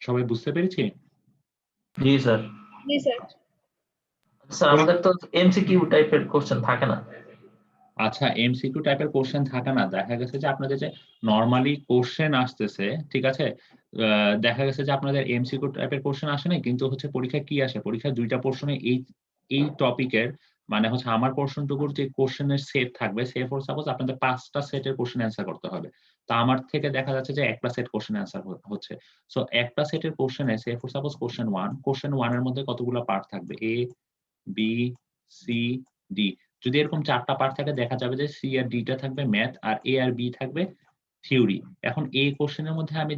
সবাই বুঝতে পেরেছি? জি স্যার। জি স্যার। স্যার আমাদের তো এমসিকিউ টাইপের কোশ্চেন থাকে না। আচ্ছা, এমসিকিউ টাইপের কোশ্চেন থাকে না, দেখা গেছে যে আপনাদের যে নরমালি কোশ্চেন আসতেছে, ঠিক আছে, দেখা গেছে যে আপনাদের এমসিকিউ টাইপের কোশ্চেন আসে না, কিন্তু হচ্ছে পরীক্ষায় কি আসে, পরীক্ষায় দুইটা পোর্শনে এই টপিকের, মানে হচ্ছে আমার পোর্শনটুকুর যে কোশ্চেনের সেট থাকবে, সে ফর সাপোজ আপনাদের 5টা সেটের কোশ্চেন অ্যান্সার করতে হবে। তো আমার থেকে দেখা যাচ্ছে যে একটা সেট কোশ্চেন অ্যান্সার হচ্ছে। সো একটা সেটের কোশ্চেনে সে ফর সাপোজ কোশ্চেন 1 এর মধ্যে কতগুলো পার্ট থাকবে, এ, বি, সি, ডি। যদি এরকম 4টা পার্ট থাকে, দেখা যাবে যে সি আর ডি টা থাকবে ম্যাথ, আর এ আর বি থাকবে থিওরি। এখন এই কোশ্চেনের মধ্যে আমি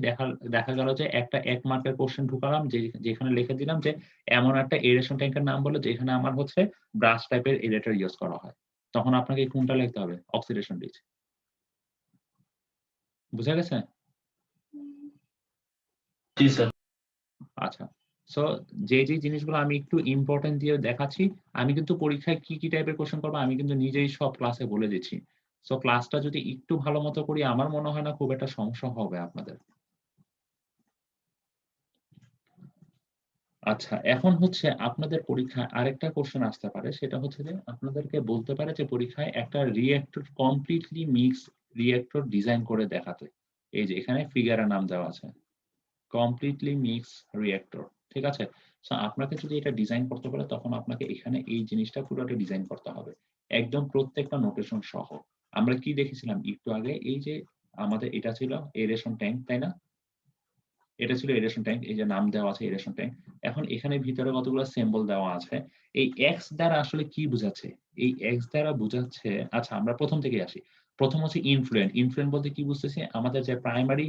দেখা গেল যে একটা 1 মার্কের কোশ্চেন ঢুকালাম যেখানে লিখে দিলাম যে এমন একটা এরেশন ট্যাঙ্কের নাম বলো যেখানে আমার হচ্ছে ব্রাশ টাইপের এরেটর ইউজ করা হয়। তখন আপনাকে কোনটা লিখতে হবে? Oxidation rich. বুঝা গেছে? জি স্যার। আচ্ছা। সো যে জিনিসগুলো আমি একটু ইম্পোর্টেন্ট দিয়ে দেখাচ্ছি, আমি কিন্তু পরীক্ষায় কি টাইপের কোয়েশ্চেন করব আমি কিন্তু নিজেই সব ক্লাসে বলে দিচ্ছি। সো ক্লাসটা যদি একটু ভালো মতো করি আমার মনে হয় না খুব একটা সমস্যা হবে আপনাদের। আচ্ছা, এখন হচ্ছে আপনাদের পরীক্ষায় আরেকটা কোয়েশ্চেন আসতে পারে সেটা হচ্ছে যে আপনাদেরকে বলতে পারে যে পরীক্ষায় একটা reactor completely mix reactor design করে দেখাতে। এই যে এখানে ফিগারের নাম দেওয়া আছে। Completely mix reactor. ঠিক আছে? সো আপনাকে যদি এটা ডিজাইন করতে বলে তখন আপনাকে এখানে এই জিনিসটা পুরোটা ডিজাইন করতে হবে। একদম প্রত্যেকটা নোটেশন সহ। আমরা কি দেখেছিলাম একটু আগে এই যে আমাদের এটা ছিল এরেশন ট্যাঙ্ক, তাই না? এটা ছিল এরেশন ট্যাঙ্ক, এই যে নাম দেওয়া আছে এরেশন ট্যাঙ্ক। এখন এখানে ভিতরে কতগুলো সিম্বল দেওয়া আছে। এই এক্স দ্বারা আসলে কি বোঝাচ্ছে? এই এক্স দ্বারা বোঝাচ্ছে, আচ্ছা আমরা প্রথম থেকে আসি। প্রথম হচ্ছে ইনফ্লুয়েন্ট। ইনফ্লুয়েন্ট বলতে কি বুঝতেছি? আমাদের যে প্রাইমারি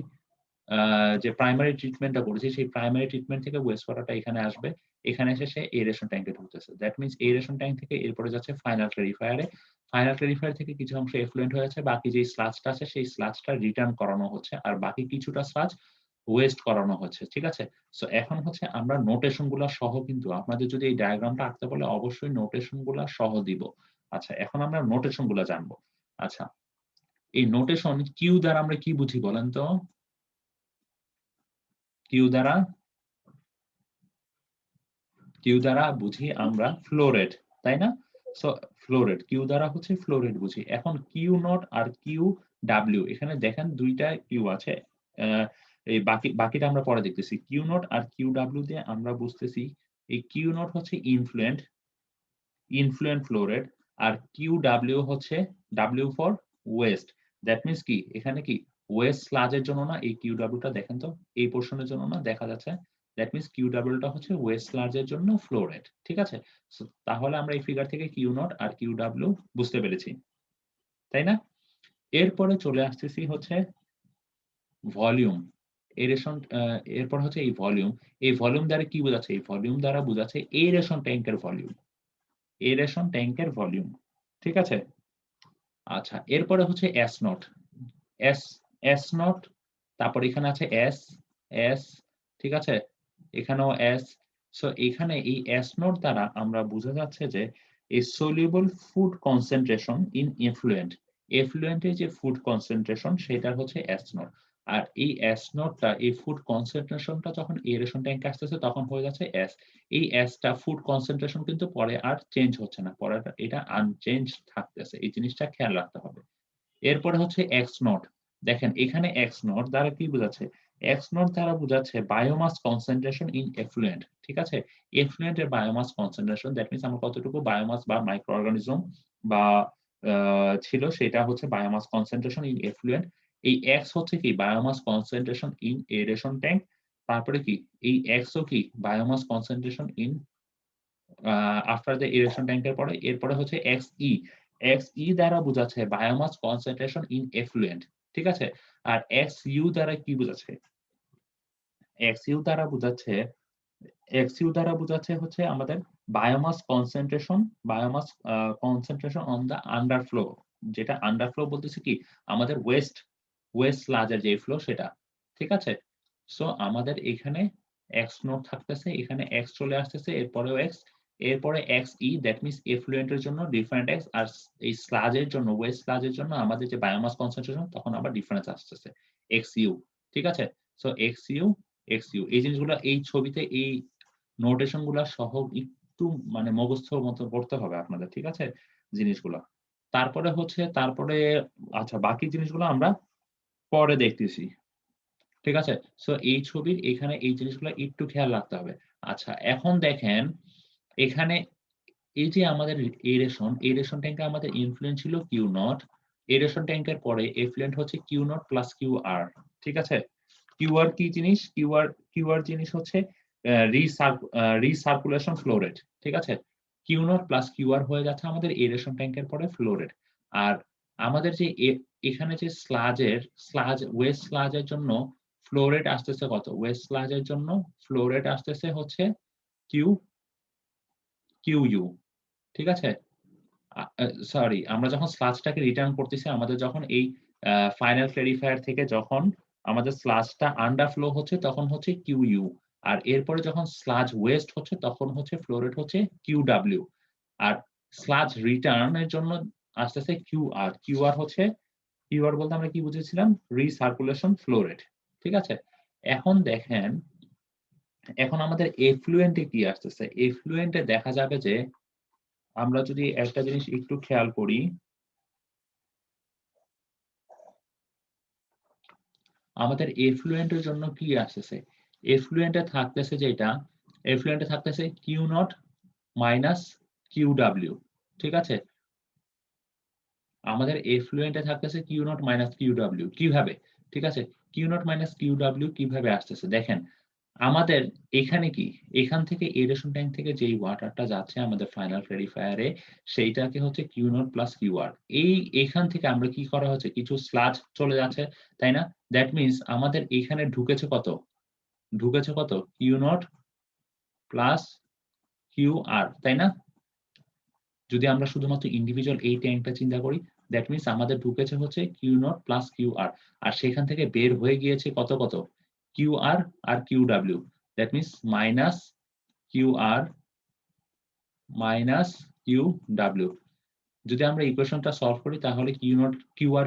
ট্রিটমেন্টটা করেছি সেই প্রাইমারি ট্রিটমেন্ট থেকে ওয়েস্ট ওয়াটারটা এখানে আসবে। এখানে এসে সে এরেশন ট্যাঙ্কে ঢুকতেছে। দ্যাট মিনস এরেশন ট্যাঙ্ক থেকে এরপরে যাচ্ছে ফাইনাল ক্লারিফায়ারে। ফাইনাল ক্লারিফায়ার থেকে কিছু অংশ এফ্লুয়েন্ট হয়ে যাচ্ছে। বাকি যে স্লাজটা আছে সেই স্লাজটা রিটার্ন করানো হচ্ছে। আর বাকি কিছুটা স্লাজ ওয়েস্ট করানো হচ্ছে। ঠিক আছে? সো এখন হচ্ছে আমরা নোটেশন গুলা সহ কিন্তু আপনাদের যদি এই ডায়াগ্রামটা আঁকতে বলে অবশ্যই নোটেশন গুলা সহ দিব। আচ্ছা, এখন আমরা নোটেশন গুলা জানবো। আচ্ছা, এই নোটেশন কিউ দ্বারা আমরা কি বুঝি বলেন তো? কিউ দ্বারা বুঝি আমরা ফ্লো রেট, তাই না? সো ফ্লো রেট, কিউ দ্বারা হচ্ছে ফ্লো রেট বুঝি। এখন কিউ নট আর কিউ ডাব্লিউ, এখানে দেখেন দুইটা কিউ আছে। এই বাকিটা আমরা পরে দেখতেছি। কিউ নট আর কিউ ডাব্লিউ দিয়ে আমরা বুঝতেছি এই কিউ নট হচ্ছে ইনফ্লুয়েন্ট ফ্লো রেট, আর কিউ ডাব্লিউ হচ্ছে W for waste. That means কি এখানে কি ওয়েস্ট স্লাজের জন্য না, এই কিউ ডাব্লিউটা দেখেন তো এই পোর্শনের জন্য না দেখা যাচ্ছে। দ্যাট মিনস কিউ ডাব্লিউটা হচ্ছে ওয়েস্ট স্লাজের জন্য ফ্লো রেট। ঠিক আছে? So, তাহলে আমরা এই ফিগার থেকে কিউ নট আর কিউ ডাব্লিউ বুঝতে পেরেছি, তাই না? এরপরে চলে আসতেছি হচ্ছে ভলিউম। এরপর হচ্ছে এই ভলিউম। এই ভলিউম দ্বারা কি বোঝাচ্ছে? এই ভলিউম দ্বারা বোঝাচ্ছে এরেশন ট্যাঙ্কের ভলিউম। এরেশন ট্যাঙ্কের ভলিউম। ঠিক আছে? আচ্ছা, এরপরে হচ্ছে S not. S S not, তারপর এখানে আছে এস এস। ঠিক আছে? এখানেও এস। সো এখানে এই এস নট দ্বারা আমরা বোঝা যাচ্ছে যে এই soluble food concentration in effluent. এফ্লুয়েন্টের যে ফুড কনসেন্ট্রেশন সেটা হচ্ছে এস নট। আর এই এস নটটা এই ফুড কনসেন্ট্রেশনটা যখন এরেশন ট্যাঙ্কে আসতেছে তখন হয়ে যাচ্ছে এস। এই এসটা ফুড কনসেন্ট্রেশন কিন্তু পরে আর চেঞ্জ হচ্ছে না, পরে এটা আনচেঞ্জ থাকতেছে। এই জিনিসটা খেয়াল রাখতে হবে। এরপরে হচ্ছে এক্স নট। দেখেন এখানে এক্স নট দ্বারা কি বোঝাচ্ছে? এক্স নট দ্বারা বোঝাচ্ছে বায়োমাস কনসেন্ট্রেশন ইন এফ্লুয়েন্ট। ঠিক আছে? এফ্লুয়েন্ট এর বায়োমাস কনসেন্ট্রেশন, দ্যাট মিনস আমরা কতটুকু বায়োমাস বা মাইক্রো অর্গানিজম বা ছিল সেটা হচ্ছে বায়োমাস কনসেন্ট্রেশন ইন এফ্লুয়েন্ট। এই এক্স হচ্ছে কি biomass concentration in aeration tank. তারপরে কি এই এক্স ও কি biomass concentration in after the aeration ট্যাঙ্কের পরে। এরপরে হচ্ছে এক্সই। এক্সই দ্বারা বোঝাচ্ছে বায়োমাস কনসেন্ট্রেশন ইন এফ্লুয়েন্ট। ঠিক আছে? আর এক্সইউ দ্বারা কি বোঝাচ্ছে? এক্সইউ দ্বারা বোঝাচ্ছে হচ্ছে আমাদের biomass concentration on the underflow. যেটা আন্ডারফ্লো বলতেছে কি আমাদের ওয়েস্ট স্লাজের যে ফ্লো সেটা। ঠিক আছে? সো আমাদের এখানে এক্স নোট থাকতেছে, এখানে এক্স চলে আসতেছে, এরপরেও এক্স, এরপরে এক্স ই, দ্যাট মিনস এফ্লুয়েন্টের জন্য ডিফারেন্ট এক্স, আর এই স্লাজের জন্য ওয়েস্ট স্লাজের জন্য আমাদের যে বায়োমাস কনসেন্ট্রেশন তখন আবার ডিফারেন্স আসতেছে এক্স ইউ। ঠিক আছে? সো এক্স ইউ এই জিনিসগুলো এই ছবিতে এই নোটেশন গুলা সহ একটু মানে মুখস্থর মতো পড়তে হবে আপনাদের। ঠিক আছে? জিনিসগুলো তারপরে আচ্ছা বাকি জিনিসগুলো আমরা পরে দেখতেছি। ঠিক আছে? সো এই ছবির এখানে এই জিনিসগুলো একটু খেয়াল রাখতে হবে। আচ্ছা, এখন দেখেন এখানে এই যে আমাদের এরেশন ট্যাঙ্কে আমাদের ইনফ্লুয়েন্ট ছিল কিউ নট। এরেশন ট্যাঙ্কের পরে এফ্লুয়েন্ট হচ্ছে Q nought plus Q R. ঠিক আছে? কিউ আর কি জিনিস? কিউ আর জিনিস হচ্ছে রিসার্কুলেশন ফ্লো রেট। ঠিক আছে? Q nought plus Q R হয়ে যাচ্ছে আমাদের এরেশন ট্যাঙ্কের পরে ফ্লো রেট। আর আমাদের যে এখানে যে ওয়েস্ট স্লাজের জন্য ফ্লো রেট আসতেছে কত? ওয়েস্ট স্লাজের জন্য ফ্লো রেট আসতেছে হচ্ছে কিউ ঠিক আছে? সরি, আমরা যখন স্লাজটাকে রিটার্ন করতেছি, আমাদের যখন এই ফাইনাল ক্লারিফায়ার থেকে যখন আমাদের স্লাজটা আন্ডারফ্লো হচ্ছে তখন হচ্ছে কিউ। আর এরপরে যখন স্লাজ ওয়েস্ট হচ্ছে তখন হচ্ছে ফ্লো রেট হচ্ছে কিউ। আর স্লাজ রিটার্ন এর জন্য আসতেছে কিউআর হচ্ছে বলতে আমরা কি বুঝেছিলাম? Recirculation flow rate. ঠিক আছে? এখন দেখেন, এখন আমাদের এফ্লুয়েন্টে কি আসতেছে? এফ্লুয়েন্টে দেখা যাবে যে আমরা যদি একটা জিনিস একটু খেয়াল করি, আমাদের এফ্লুয়েন্টের জন্য কি আসতেছে? এফ্লুয়েন্টে থাকতেছে যেটা, এফ্লুয়েন্টে থাকতেছে কিউ নট মাইনাস কিউ। ঠিক আছে? আমাদের এফ্লুয়েন্টে থাকতেছে কিউ নট মাইনাস কিউ। কিভাবে? ঠিক আছে? কিউ নট মাইনাস কিউ কিভাবে আসতেছে দেখেন, আমাদের এখানে কি, এখান থেকে এরেশন ট্যাঙ্ক থেকে যেই ওয়াটারটা যাচ্ছে আমাদের ফাইনাল ক্লারিফায়ারে, সেইটাকে হচ্ছে কিউ নট প্লাস কিউআর। এখান থেকে আমরা কি করা হচ্ছে, কিছু স্লাজ চলে যাচ্ছে, তাই না? দ্যাট মিনস আমাদের এখানে ঢুকেছে কত? কিউ নট প্লাস কিউআর, তাই না? যদি আমরা শুধুমাত্র ইন্ডিভিজুয়াল এই ট্যাঙ্কটা চিন্তা করি, দ্যাট মিনস আমাদের ঢুকেছে হচ্ছে কিউ নট প্লাস কিউআর, আর সেখান থেকে বের হয়ে গিয়েছে কত কিউআর আর Q. That means minus QR minus Q. যদি আমরা ইকুয়েশনটা সলভ করি তাহলে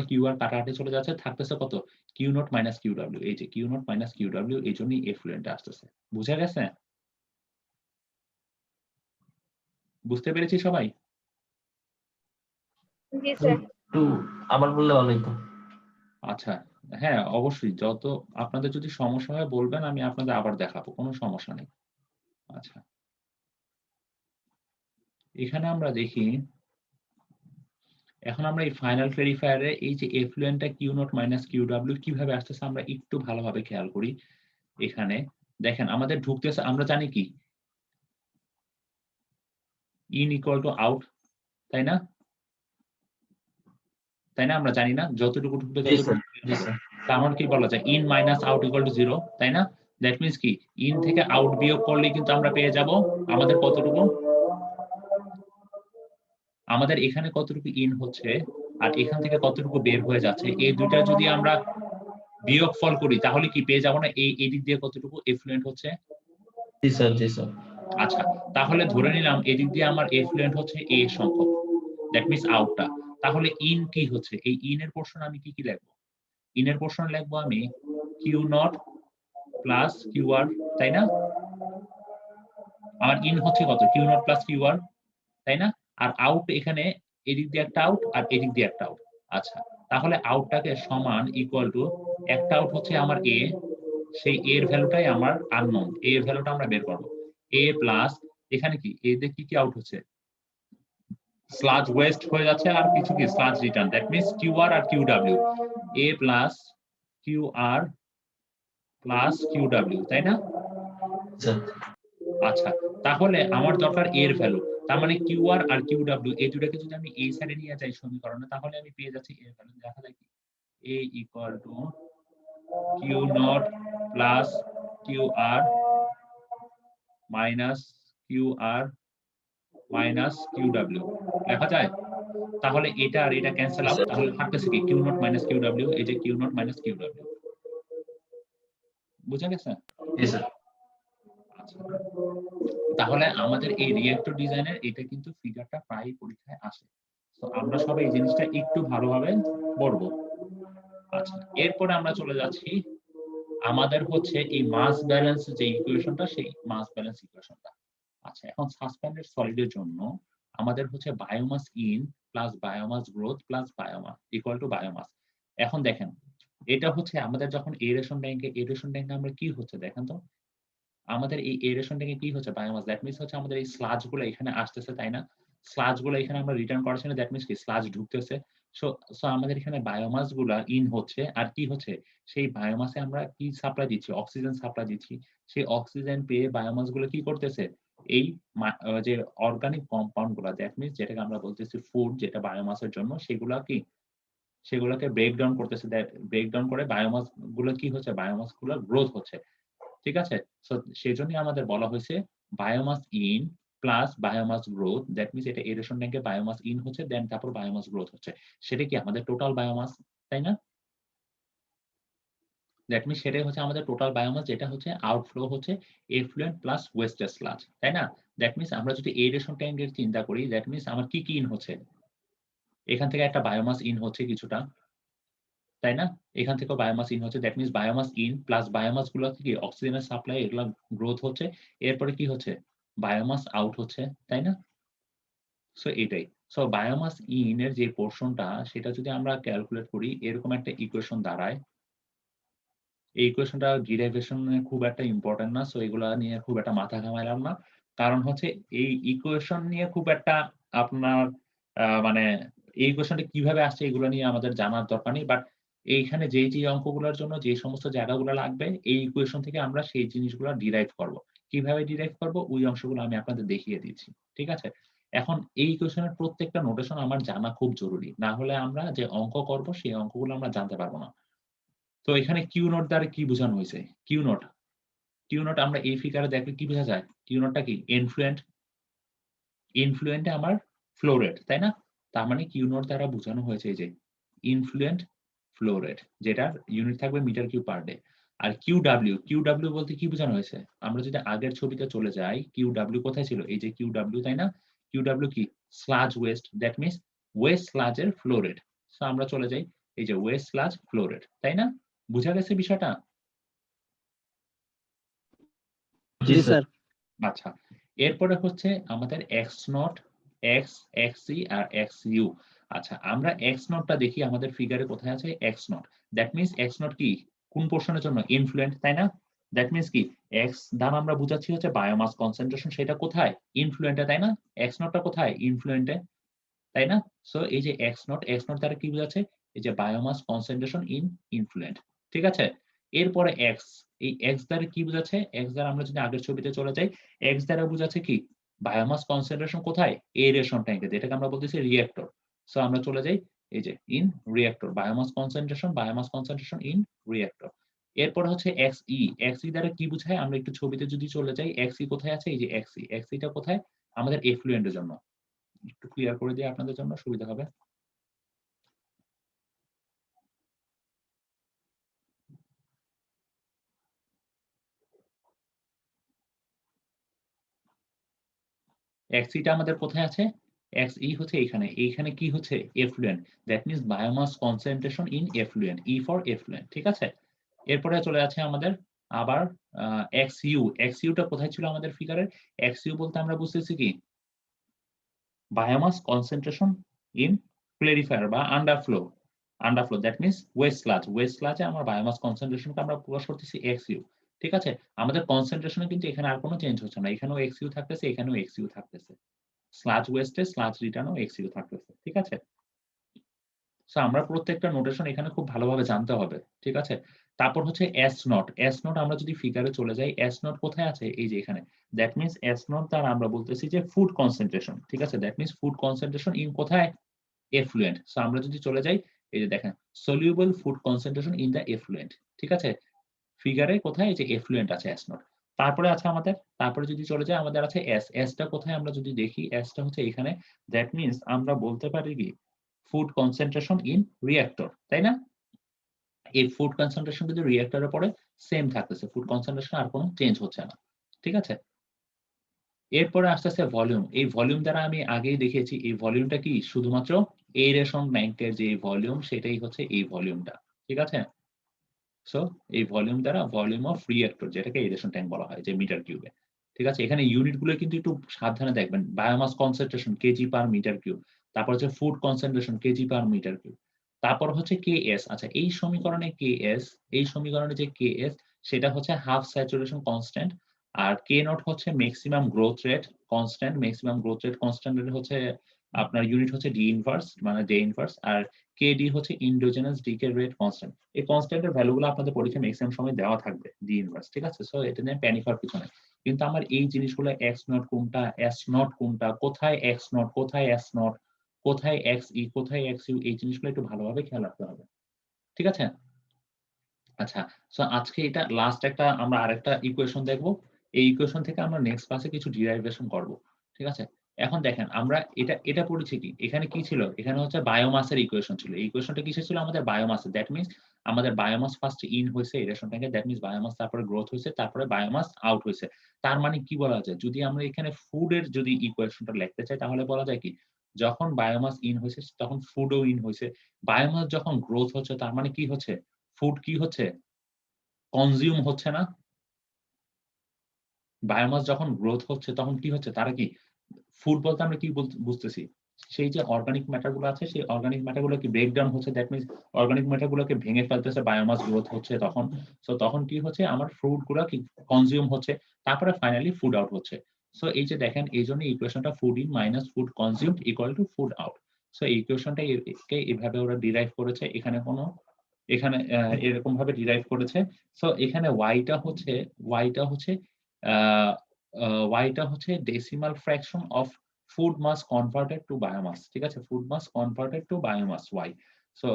কিউআর কাটাকাটি চলে যাচ্ছে, থাকতেছে কত? Q nought minus Q. এই যে কিউ নট মাইনাস কিউ, এই জন্যই এফ্লুয়েন্ট আসতেছে। বুঝা গেছে? বুঝতে পেরেছি সবাই? জি স্যার। একটু আবার বললে ভালো হতো। আচ্ছা, হ্যাঁ অবশ্যই, যত আপনাদের যদি সমস্যা হয় বলবেন, আমি আপনাদের আবার দেখাবো, কোনো সমস্যা নেই। আচ্ছা, এখানে আমরা দেখি, এখন আমরা এই ফাইনাল ক্লারিফায়ারে এই যে এফ্লুয়েন্টটা কিউ নট মাইনাস কিউ কিভাবে আসতেছে আমরা একটু ভালোভাবে খেয়াল করি। এখানে দেখেন আমাদের ঢুকতেছে, আমরা জানি কি ইন ইকুয়াল টু আউট, তাই না? আমরা জানি না যতটুকু ঢুকবে জি স্যার, ততটুকু, জি স্যার। তার কি বলা যায় in minus out equal to 0, তাই না? দ্যাট মিন্স কি ইন থেকে আউট বিয়োগ করলে কিন্তু আমরা পেয়ে যাব আমাদের কতটুকু, আমাদের এখানে কতটুকু ইন হচ্ছে আর এখান থেকে কতটুকু বের হয়ে যাচ্ছে, এই দুইটা যদি আমরা বিয়োগফল করি তাহলে কি পেয়ে যাব না এই দিক দিয়ে কতটুকু এফ্লুয়েন্ট হচ্ছে। জি স্যার, জি স্যার। আচ্ছা, তাহলে ধরে নিলাম এদিক দিয়ে আমার এফ্লুয়েন্ট হচ্ছে এ সংখ্যক, দ্যাট মিন্স আউটটা। তাহলে ইন কি হচ্ছে? এই ইন এর পোরশন আমি কি লিখবো? ইন এর পোরশন লিখবো আমি কিউ নট প্লাস কিউআর, তাই না? আমার ইন হচ্ছে কত? কিউ নট প্লাস কিউআর, তাই না? আর আউট এখানে এদিক দিয়ে একটা আউট আর এদিক দিয়ে একটা আউট। আচ্ছা, তাহলে আউটটাকে সমান ইকুয়াল টু, একটা আউট হচ্ছে আমার এ, সেই এ এর ভ্যালুটাই আমার আননোন, এ এর ভ্যালুটা আমরা বের করব। এ প্লাস এখানে কি এ দিয়ে কি আউট হচ্ছে? স্লাজ ওয়েস্ট হয়ে যাচ্ছে আর কিছু কি sludge return, that means QR আর Q. A plus QR plus Q, তাই না? স্যার, আচ্ছা, তাহলে আমার দরকার এর ভ্যালু, তার মানে কিউআর আর কিউ এই দুটাকে যদি আমি এই সাইডে নিয়ে যাই সমীকরণে, তাহলে আমি পেয়ে যাচ্ছি এর ভ্যালু। দেখা যায় কি a equal to Q nought plus QR minus QR minus Q লেখা যায়। তাহলে এটা আর এটা ক্যান্সেল আউট, তাহলে থাকতেছে কি কিউ নট মাইনাস কিউ, এই যে কিউ নট মাইনাস কিউ। বুঝা গেছে? জি স্যার। আচ্ছা, তাহলে আমাদের এই রিঅ্যাক্টর ডিজাইনের এটা কিন্তু ফিগারটা প্রায় পরীক্ষায় আসে, তো আমরা সবাই এই জিনিসটা একটু ভালোভাবে পড়বো। আচ্ছা, এরপরে আমরা চলে যাচ্ছি, আমাদের হচ্ছে এই মাস ব্যালেন্স যে ইকুয়েশনটা, সেই মাস ব্যালেন্স ইকুয়েশনটা। আচ্ছা, এখন সাসপেন্ডেড সলিডের জন্য আমাদের হচ্ছে biomass in plus biomass growth plus biomass equal to biomass. এখন দেখেন, এটা হচ্ছে আমাদের যখন এরেশন ট্যাঙ্কে আমরা কি হচ্ছে দেখেন তো, আমাদের এই এরেশন ট্যাঙ্কে কি হচ্ছে বায়োমাস, দ্যাট মিন্স হচ্ছে আমাদের এই স্লাজ গুলো এখানে আসতেছে, তাই না? স্লাজ গুলো এখানে আমরা রিটার্ন করাচ্ছি না, দ্যাট মিন্স কি স্লাজ ঢুকতেছে। সো আমাদের এখানে বায়োমাস গুলা ইন হচ্ছে, আর কি হচ্ছে সেই বায়োমাসে আমরা কি সাপ্লাই দিচ্ছি, অক্সিজেন সাপ্লাই দিচ্ছি। সেই অক্সিজেন পেয়ে বায়োমাস গুলো কি করতেছে, এই যে অর্গানিক কম্পাউন্ড গুলা, দ্যাট মিন্স যেটাকে আমরা বলতেছি ফুড, যেটা বায়োমাসের জন্য, সেগুলা কি সেগুলোকে ব্রেকডাউন করতেছে, ব্রেকডাউন করে বায়োমাস গুলো কি হচ্ছে, বায়োমাস গুলো গ্রোথ হচ্ছে। ঠিক আছে, সো সেই জন্যই আমাদের বলা হয়েছে biomass in plus biomass growth, that means এটা এরেশন ট্যাঙ্কে বায়োমাস ইন হচ্ছে, দেন তারপর বায়োমাস গ্রোথ হচ্ছে। সেটা কি আমাদের টোটাল বায়োমাস, তাই না? দ্যাট মিনস সেটাই হচ্ছে আমাদের টোটাল বায়োমাস, যেটা হচ্ছে আউটফ্লো হচ্ছে এফ্লুয়েন্ট প্লাস ওয়েস্টেজ স্লাজ, তাই না? দ্যাট মিনস আমরা যদি এরেশন ট্যাঙ্কের চিন্তা করি, দ্যাট মিনস আমার কি কি ইন হচ্ছে, এখান থেকে একটা বায়োমাস ইন হচ্ছে কিছুটা, তাই না? এখান থেকেও বায়োমাস ইন হচ্ছে, that means biomass in plus biomass গুলো কি অক্সিজেনের সাপ্লাই এগুলা গ্রোথ হচ্ছে, এরপরে কি হচ্ছে বায়োমাস আউট হচ্ছে, তাই না? সো এটাই। সো বায়োমাস ইন এর যে পোরশনটা সেটা যদি আমরা ক্যালকুলেট করি, এরকম একটা ইকুয়েশন দাঁড়ায়। এই ইকুয়েশনটা ডিরাইভেশন খুব একটা ইম্পর্টেন্ট না, সো এগুলা নিয়ে খুব একটা মাথা ঘামাইলাম না। কারণ হচ্ছে এই ইকুয়েশন নিয়ে খুব একটা আপনার মানে এই ইকুয়েশনটা কিভাবে আসছে এগুলো নিয়ে আমাদের জানার দরকার নেই। বাট এইখানে যে অঙ্কগুলোর জন্য যে সমস্ত জায়গাগুলো লাগবে, এই ইকুয়েশন থেকে আমরা সেই জিনিসগুলো ডিরাইভ করব। কিভাবে ডিরাইভ করব ওই অংশগুলো আমি আপনাদের দেখিয়ে দিচ্ছি। ঠিক আছে? এখন এই ইকুয়েশনের প্রত্যেকটা নোটেশন আমার জানা খুব জরুরি। না হলে আমরা যে অঙ্ক করব সেই অঙ্কগুলো আমরা জানতে পারব না। তো এখানে কিউ নোট দ্বারা কি বোঝানো হয়েছে? কিউ নোট, কিউ নোট আমরা এই ফিগারে দেখলে কি বোঝা যায়? কিউ নোটটা কি? ইনফ্লুয়েন্ট, ইনফ্লুয়েন্টে আমার ফ্লো রেট, তাই না? তার মানে কিউ নোট দ্বারা বোঝানো হয়েছে এই যে ইনফ্লুয়েন্ট ফ্লো রেট, যেটার ইউনিট থাকবে মিটার কিউব পার ডে। আর কিউ ডাব্লিউ বলতে কি বোঝানো হয়েছে? আমরা যদি আগের ছবিতে চলে যাই, কিউ ডাব্লিউ কোথায় ছিল? এই যে কিউ ডাব্লিউ, তাই না? কিউ ডাব্লিউ কি? Sludge waste, that means waste স্লাজের ফ্লো রেট। সো আমরা চলে যাই এই যে ওয়েস্ট স্লাজ ফ্লো রেট, তাই না? বুঝা গেছে বিষয়টা? জি স্যার। আচ্ছা, এরপরে হচ্ছে আমাদের এক্স নট, এক্স, এক্সি আর এক্স ইউ। আচ্ছা, আমরা এক্স নটটা দেখি আমাদের ফিগারে কোথায় আছে X naught. That means X naught কি? কোন পোর্শনের জন্য? ইনফ্লুয়েন্ট, তাই না? দ্যাট মিনস কি? এক্স দ্বারা আমরা বুঝাচ্ছি হচ্ছে বায়োমাস কনসেন্ট্রেশন, সেটা কোথায়? ইনফ্লুয়েন্টে, তাই না? এক্স নটটা কোথায়? ইনফ্লুয়েন্টে, তাই না? সো এই যে এক্স নট দ্বারা কি বোঝাচ্ছে? এই যে বায়োমাস কনসেন্ট্রেশন ইন ইনফ্লুয়েন্ট। ঠিক আছে? এরপরে এক্স, এই এক্স দ্বারা কি বোঝাচ্ছে? এক্স দ্বারা আমরা যদি আগের ছবিতে চলে যাই, এক্স দ্বারা বোঝাচ্ছে কি? বায়োমাস কনসেন্ট্রেশন কোথায়? এরেশন ট্যাঙ্কে, যেটাকে আমরা বলতেছি রিঅ্যাক্টর। সো আমরা চলে যাই এই যে in reactor, biomass concentration in reactor. এরপর হচ্ছে এক্সই, এক্সই দ্বারা কি বোঝায়? আমরা একটু ছবিতে যদি চলে যাই, এক্সই কোথায় আছে? এই যে এক্সই, এক্সইটা কোথায়? আমাদের এফ্লুয়েন্টের জন্য। একটু ক্লিয়ার করে দিই আপনাদের জন্য সুবিধা হবে। এক্সইটা আমাদের কোথায় আছে? এক্সই হচ্ছে এইখানে। এইখানে কি হচ্ছে? Effluent. That means biomass concentration in effluent, E for effluent. ঠিক আছে? এরপরে চলে আছে আমাদের আবার এক্সইউ। এক্সইউটা কোথায় ছিল আমাদের ফিগারের? এক্সইউ বলতে আমরা বুঝতেছি কি? বায়োমাস কনসেন্ট্রেশন ইন ক্লেরিফায়ার বা underflow. Underflow, that means waste sludge. Waste স্লাজে আমার বায়োমাস কনসেন্ট্রেশনকে আমরা প্রকাশ করতেছি এক্সইউ। ঠিক আছে? আমাদের কনসেন্ট্রেশনে কিন্তু এখানে আর কোনো চেঞ্জ হচ্ছে না। এখানেও এক্সইউ থাকতেছে, এখানেও এক্সইউ থাকতেছে। স্লাজ ওয়েস্টে স্লাজ রিটার্নও এক্সইউ থাকতেছে। ঠিক আছে? সো আমরা প্রত্যেকটা নোটেশন এখানে খুব ভালোভাবে জানতে হবে। ঠিক আছে? তারপর হচ্ছে এস নট। এস নট আমরা যদি ফিগারে চলে যাই, এস নট কোথায় আছে? এই যে এখানে। দ্যাট মিনস এস নট দ্বারা আমরা বলতেছি যে ফুড কনসেন্ট্রেশন। ঠিক আছে? That means food concentration in কোথায়? এফ্লুয়েন্ট। সো আমরা যদি চলে যাই, এই যে দেখেন soluble food concentration in the effluent. ঠিক আছে? ফিগারে কোথায়? এই যে এফ্লুয়েন্ট আছে এস নট। তারপরে আছে আমাদের, তারপরে যদি চলে যাই আমাদের আছে এস। এসটা কোথায় আমরা যদি দেখি, এসটা হচ্ছে এখানে। দ্যাট মিনস আমরা বলতে পারি কি? ফুড কনসেন্ট্রেশন ইন রিঅ্যাক্টর, তাই না? এই ফুড কনসেন্ট্রেশন কিন্তু রিঅ্যাক্টরের পরে সেম থাকতেছে। ফুড কনসেন্ট্রেশন আর কোনো চেঞ্জ হচ্ছে না। ঠিক আছে? এরপরে আসতেছে ভলিউম। এই ভলিউম দ্বারা আমি আগেই দেখিয়েছি, এই ভলিউমটা কি? শুধুমাত্র এরেশন ট্যাঙ্কের যে ভলিউম সেটাই হচ্ছে এই ভলিউমটা। ঠিক আছে? সো এই ভলিউম দ্বারা ভলিউম অফ রিঅ্যাক্টর, যেটাকে এরেশন ট্যাঙ্ক বলা হয়, যে মিটার কিউবে। ঠিক আছে? এখানে ইউনিট গুলো কিন্তু একটু সাবধানে দেখবেন। Biomass concentration KG per metre cube. তারপর হচ্ছে food concentration KG per metre cube. তারপর হচ্ছে কেএস। আচ্ছা, এই সমীকরণে কেএস, এই সমীকরণে যে কেএস সেটা হচ্ছে হাফ স্যাচুরেশন কনস্ট্যান্ট। আর কে নট হচ্ছে maximum growth rate constant. Maximum growth rate constant হচ্ছে আপনার ইউনিট হচ্ছে ডি ইনভার্স, মানে ডে ইনভার্স। আর কেডি হচ্ছে ইন্ডোজেনাস ডিকে রেট কনস্ট্যান্ট। এই কনস্ট্যান্টের ভ্যালুগুলো আপনাদের পরীক্ষায় ম্যাক্সিমাম সময় দেওয়া থাকবে ডি ইনভার্স। ঠিক আছে? সো এটা নিয়ে প্যানিক হওয়ার কিছু নাই। কিন্তু আমার এই জিনিসগুলো এক্স নট কোনটা, এস নট কোনটা, কোথায় এক্স নট, কোথায় এস নট, কোথায় এক্স ই কোথায় এক্স ইউ এই জিনিসগুলো একটু ভালোভাবে খেয়াল রাখতে হবে। ঠিক আছে? আচ্ছা, সো আজকে এটা লাস্ট একটা আমরা আরেকটা ইকুয়েশন দেখব। এই ইকুয়েশন থেকে আমরা নেক্সট ক্লাসে কিছু ডিরাইভেশন করব। ঠিক আছে? এখন দেখেন আমরা এটা পড়েছি কি? এখানে কি ছিল? এখানে হচ্ছে বায়োমাসের ইকুয়েশন ছিল। এই ইকুয়েশনটা কিসের ছিল? আমাদের বায়োমাসের। দ্যাট মিনস আমাদের বায়োমাস ফার্স্ট ইন হইছে এরেশন ট্যাঙ্কে। দ্যাট মিনস বায়োমাস তারপরে গ্রোথ হইছে, তারপরে বায়োমাস আউট হইছে। তার মানে কি বলা যায়? যদি আমরা এখানে ফুডের যদি ইকুয়েশনটা লিখতে চাই তাহলে বলা যায় কি? যখন বায়োমাস ইন হইছে তখন ফুডও ইন হইছে। বায়োমাস যখন গ্রোথ হচ্ছে তার মানে কি হচ্ছে? ফুড কি হচ্ছে? কনজিউম হচ্ছে না? বায়োমাস যখন গ্রোথ হচ্ছে তখন কি হচ্ছে? তারা কি ফুড বলতে আমরা কি বুঝতেছি? সেই যে অর্গানিক ম্যাটার গুলো আছে সেই অর্গানিক ম্যাটার গুলো কি ব্রেকডাউন হচ্ছে, দ্যাট মিনস অর্গানিক ম্যাটার গুলোকে ভেঙে ফেলতেছে, বায়োমাস গ্রোথ হচ্ছে তখন। সো তখন কি হচ্ছে? আমার ফুড গুলা কি কনজিউম হচ্ছে, তারপরে ফাইনালি ফুড আউট হচ্ছে। সো এই যে দেখেন এইজন্য ইকুয়েশনটা food in minus food consumed equal to food out. So এই ইকুয়েশনটা কে এভাবে ওরা ডিরাইভ করেছে। এখানে এরকম ভাবে ডিরাইভ করেছে। সো এখানে y টা হচ্ছে decimal fraction of food mass converted to biomass. ঠিক আছে? Food mass converted to biomass y। So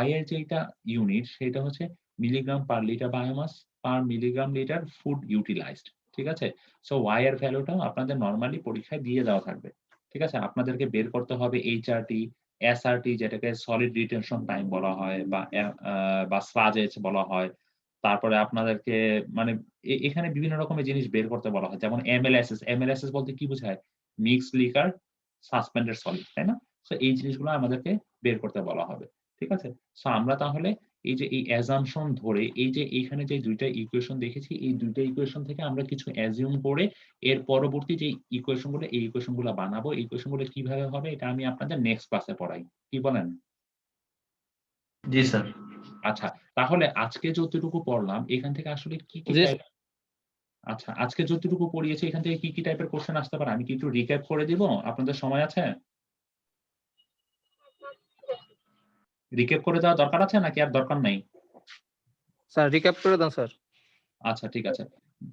y এর যেটা ইউনিট সেটা হচ্ছে milligram per litre biomass per milligram litre food utilised. ঠিক আছে? সো y এর ভ্যালুটা আপনাদের নরমালি পরীক্ষায় দিয়ে দেওয়া থাকবে। ঠিক আছে? আপনাদেরকে বের করতে হবে HRT, SRT যেটাকে সলিড রিটেনশন টাইম বলা হয় বা স্লাজেজ বলা হয়। তারপরে আপনাদেরকে মানে এখানে বিভিন্ন রকমের জিনিস বের করতে বলা হয়। যেমন এমএলএসএস। এমএলএসএস বলতে কি বোঝায়? মিক্সড লিকার সাসপেন্ডেড সলিড, তাই না? সো এই জিনিসগুলো আমাদেরকে বের করতে বলা হবে। ঠিক আছে? সো আমরা তাহলে এই যে এই অ্যাজাম্পশন ধরে এই যে এইখানে যে ২ টা ইকুয়েশন দেখেছি এই ২ টা ইকুয়েশন থেকে আমরা কিছু অ্যাজিউম করে এর পরবর্তী যে ইকুয়েশন গুলো এই ইকুয়েশন গুলো বানাবো। এই ইকুয়েশন গুলো কিভাবে হবে এটা আমি আপনাদের নেক্সট ক্লাসে পড়াই। কি বলেন? জি স্যার। আচ্ছা, তাহলে আজকে যতটুকু পড়লাম এখান থেকে আসলে কি জি টাইপ আচ্ছা, আজকে যতটুকু পড়িয়েছি এখান থেকে কি টাইপের কোয়েশ্চেন আসতে পারে? আমি কি একটু রিক্যাপ করে দিব? আপনাদের সময় আছে? রিক্যাপ করে দেওয়া দরকার আছে নাকি আর দরকার নাই? স্যার রিক্যাপ করে দেন স্যার। আচ্ছা, ঠিক আছে।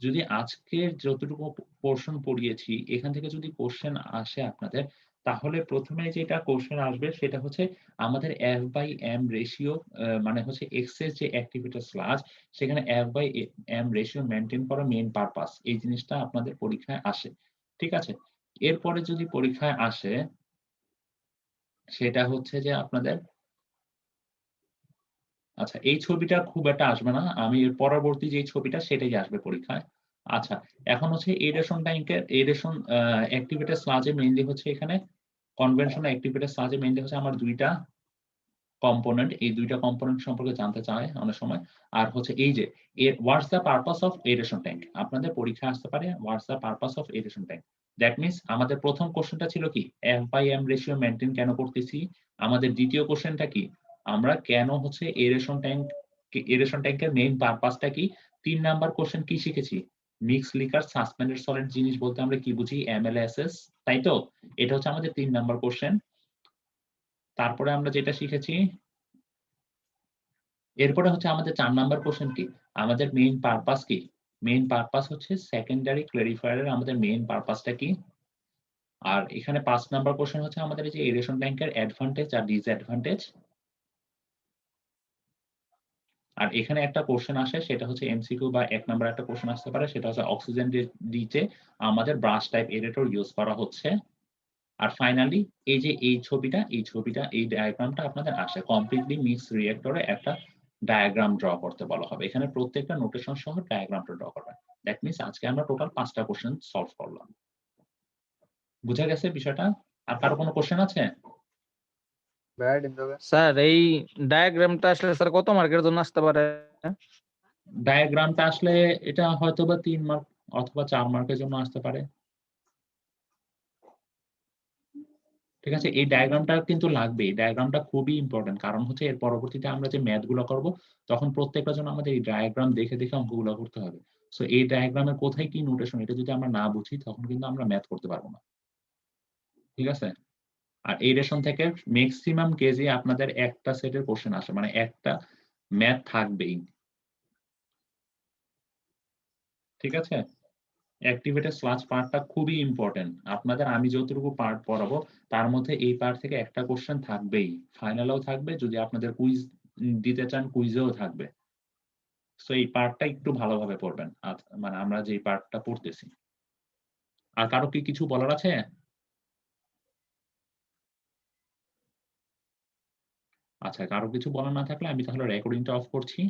যদি আজকের যতটুকু পোরশন পড়িয়েছি এখান থেকে যদি কোয়েশ্চেন আসে আপনাদের, তাহলে ১ম এ যেটা কোয়েশ্চেন আসবে সেটা হচ্ছে আমাদের F/m রেশিও মানে হচ্ছে X এর যে অ্যাক্টিভিটি স্লাজ সেখানে F/m রেশিও মেইনটেইন করা মেইন পারপাস। এই জিনিসটা আপনাদের পরীক্ষায় আসে। ঠিক আছে? এরপরে যদি পরীক্ষায় আসে সেটা হচ্ছে যে আপনাদের আচ্ছা, এই ছবিটা খুব একটা আসবে না। আমি এর পরবর্তী যেই ছবিটা সেটাই আসবে পরীক্ষায়। আচ্ছা, এখন হচ্ছে এডেশন অ্যাক্টিভিটি স্লাজে মেইনলি হচ্ছে এখানে কনভেনশনাল অ্যাক্টিভিটি স্লাজে মেইনলি হচ্ছে আমার ২ টা কম্পোনেন্ট। এই ২ টা কম্পোনেন্ট সম্পর্কে জানতে চায় অনেক সময়। আর হচ্ছে এই যে what's the purpose of aeration tank? আপনাদের পরীক্ষায় আসতে পারে what's the purpose of aeration tank? That means আমাদের প্রথম কোয়েশ্চেনটা ছিল কি? F/m রেশিও মেইনটেইন কেন করতেছি? আমাদের দ্বিতীয় কোয়েশ্চেনটা কি? আমরা কেন হচ্ছে এরেশন ট্যাঙ্কের মেইন পারপাসটা কি? ৩ নাম্বার কোয়েশ্চেন কি শিখেছি? মিক্সড লিকার সাসপেন্ডেড সলিড জিনিস বলতে আমরা কি বুঝি? MLSS, তাই তো? এটা হচ্ছে আমাদের ৩ নাম্বার কোয়েশ্চেন। তারপরে আমরা যেটা শিখেছি এরপরে হচ্ছে আমাদের ৪ নাম্বার কোয়েশ্চেন কি? আমাদের মেইন পারপাস কি? মেইন পারপাস হচ্ছে সেকেন্ডারি ক্লারিফায়ার এর আমাদের মেইন পারপাসটা কি? আর এখানে ৫ নাম্বার কোয়েশ্চেন হচ্ছে আমাদের এই যে এরেশন ট্যাঙ্কের অ্যাডভান্টেজ আর ডিসঅ্যাডভান্টেজ। আর এখানে একটা কোয়েশ্চেন আসে সেটা হচ্ছে এমসিকিউ বা ১ নাম্বার একটা কোয়েশ্চেন আসতে পারে সেটা হচ্ছে অক্সিজেন দিতে আমাদের ব্রাশ টাইপ এরেটর ইউজ করা হচ্ছে। আর ফাইনালি এই ডায়াগ্রামটা আপনাদের আসে কমপ্লিটলি মিক্সড রিঅ্যাক্টরে একটা ডায়াগ্রাম ড্র করতে বলা হবে। এখানে প্রত্যেকটা নোটেশন সহ ডায়াগ্রামটা ড্র করবেন। দ্যাট মিনস আজকে আমরা টোটাল ৫ টা কোয়েশ্চেন সলভ করলাম। বুঝা গেছে বিষয়টা? আর কারো কোনো কোয়েশ্চেন আছে? স্যার এই ডায়াগ্রামটা আসলে স্যার কত মার্কের জন্য আসতে পারে? ডায়াগ্রামটা আসলে এটা হয়তোবা ৩ মার্ক অথবা ৪ মার্কের জন্য আসতে পারে। ঠিক আছে? এই ডায়াগ্রামটা কিন্তু লাগবে। এই ডায়াগ্রামটা খুবই ইম্পোর্টেন্ট। কারণ হচ্ছে এর পরবর্তীতে আমরা যে ম্যাথ গুলো করব তখন প্রত্যেকটার জন্য আমাদের এই ডায়াগ্রাম দেখে অঙ্কগুলো করতে হবে। সো এই ডায়াগ্রামের কোথায় কি নোটেশন এটা যদি আমরা না বুঝি তখন কিন্তু আমরা ম্যাথ করতে পারব না। ঠিক আছে? আর এই রেশন থেকে মেক্সিমাম কেসে আপনাদের একটা সেটের কোশ্চেন আসে। মানে একটা ম্যাথ থাকবেই। ঠিক আছে? অ্যাক্টিভেটেড স্লাজ পার্টটা খুবই ইম্পর্টেন্ট আপনাদের। আমি যতটুকু পার্ট পড়াবো তার মধ্যে এই পার্ট থেকে একটা কোশ্চেন থাকবেই, ফাইনালেও থাকবে, যদি আপনাদের কুইজ দিতে চান কুইজেও থাকবে। সো এই পার্টটা একটু ভালোভাবে পড়বেন, মানে আমরা যে পার্টটা পড়তেছি। আর কারো কি কিছু বলার আছে? আচ্ছা, কারো কিছু বলার না থাকলে আমি তাহলে রেকর্ডিংটা অফ করছি।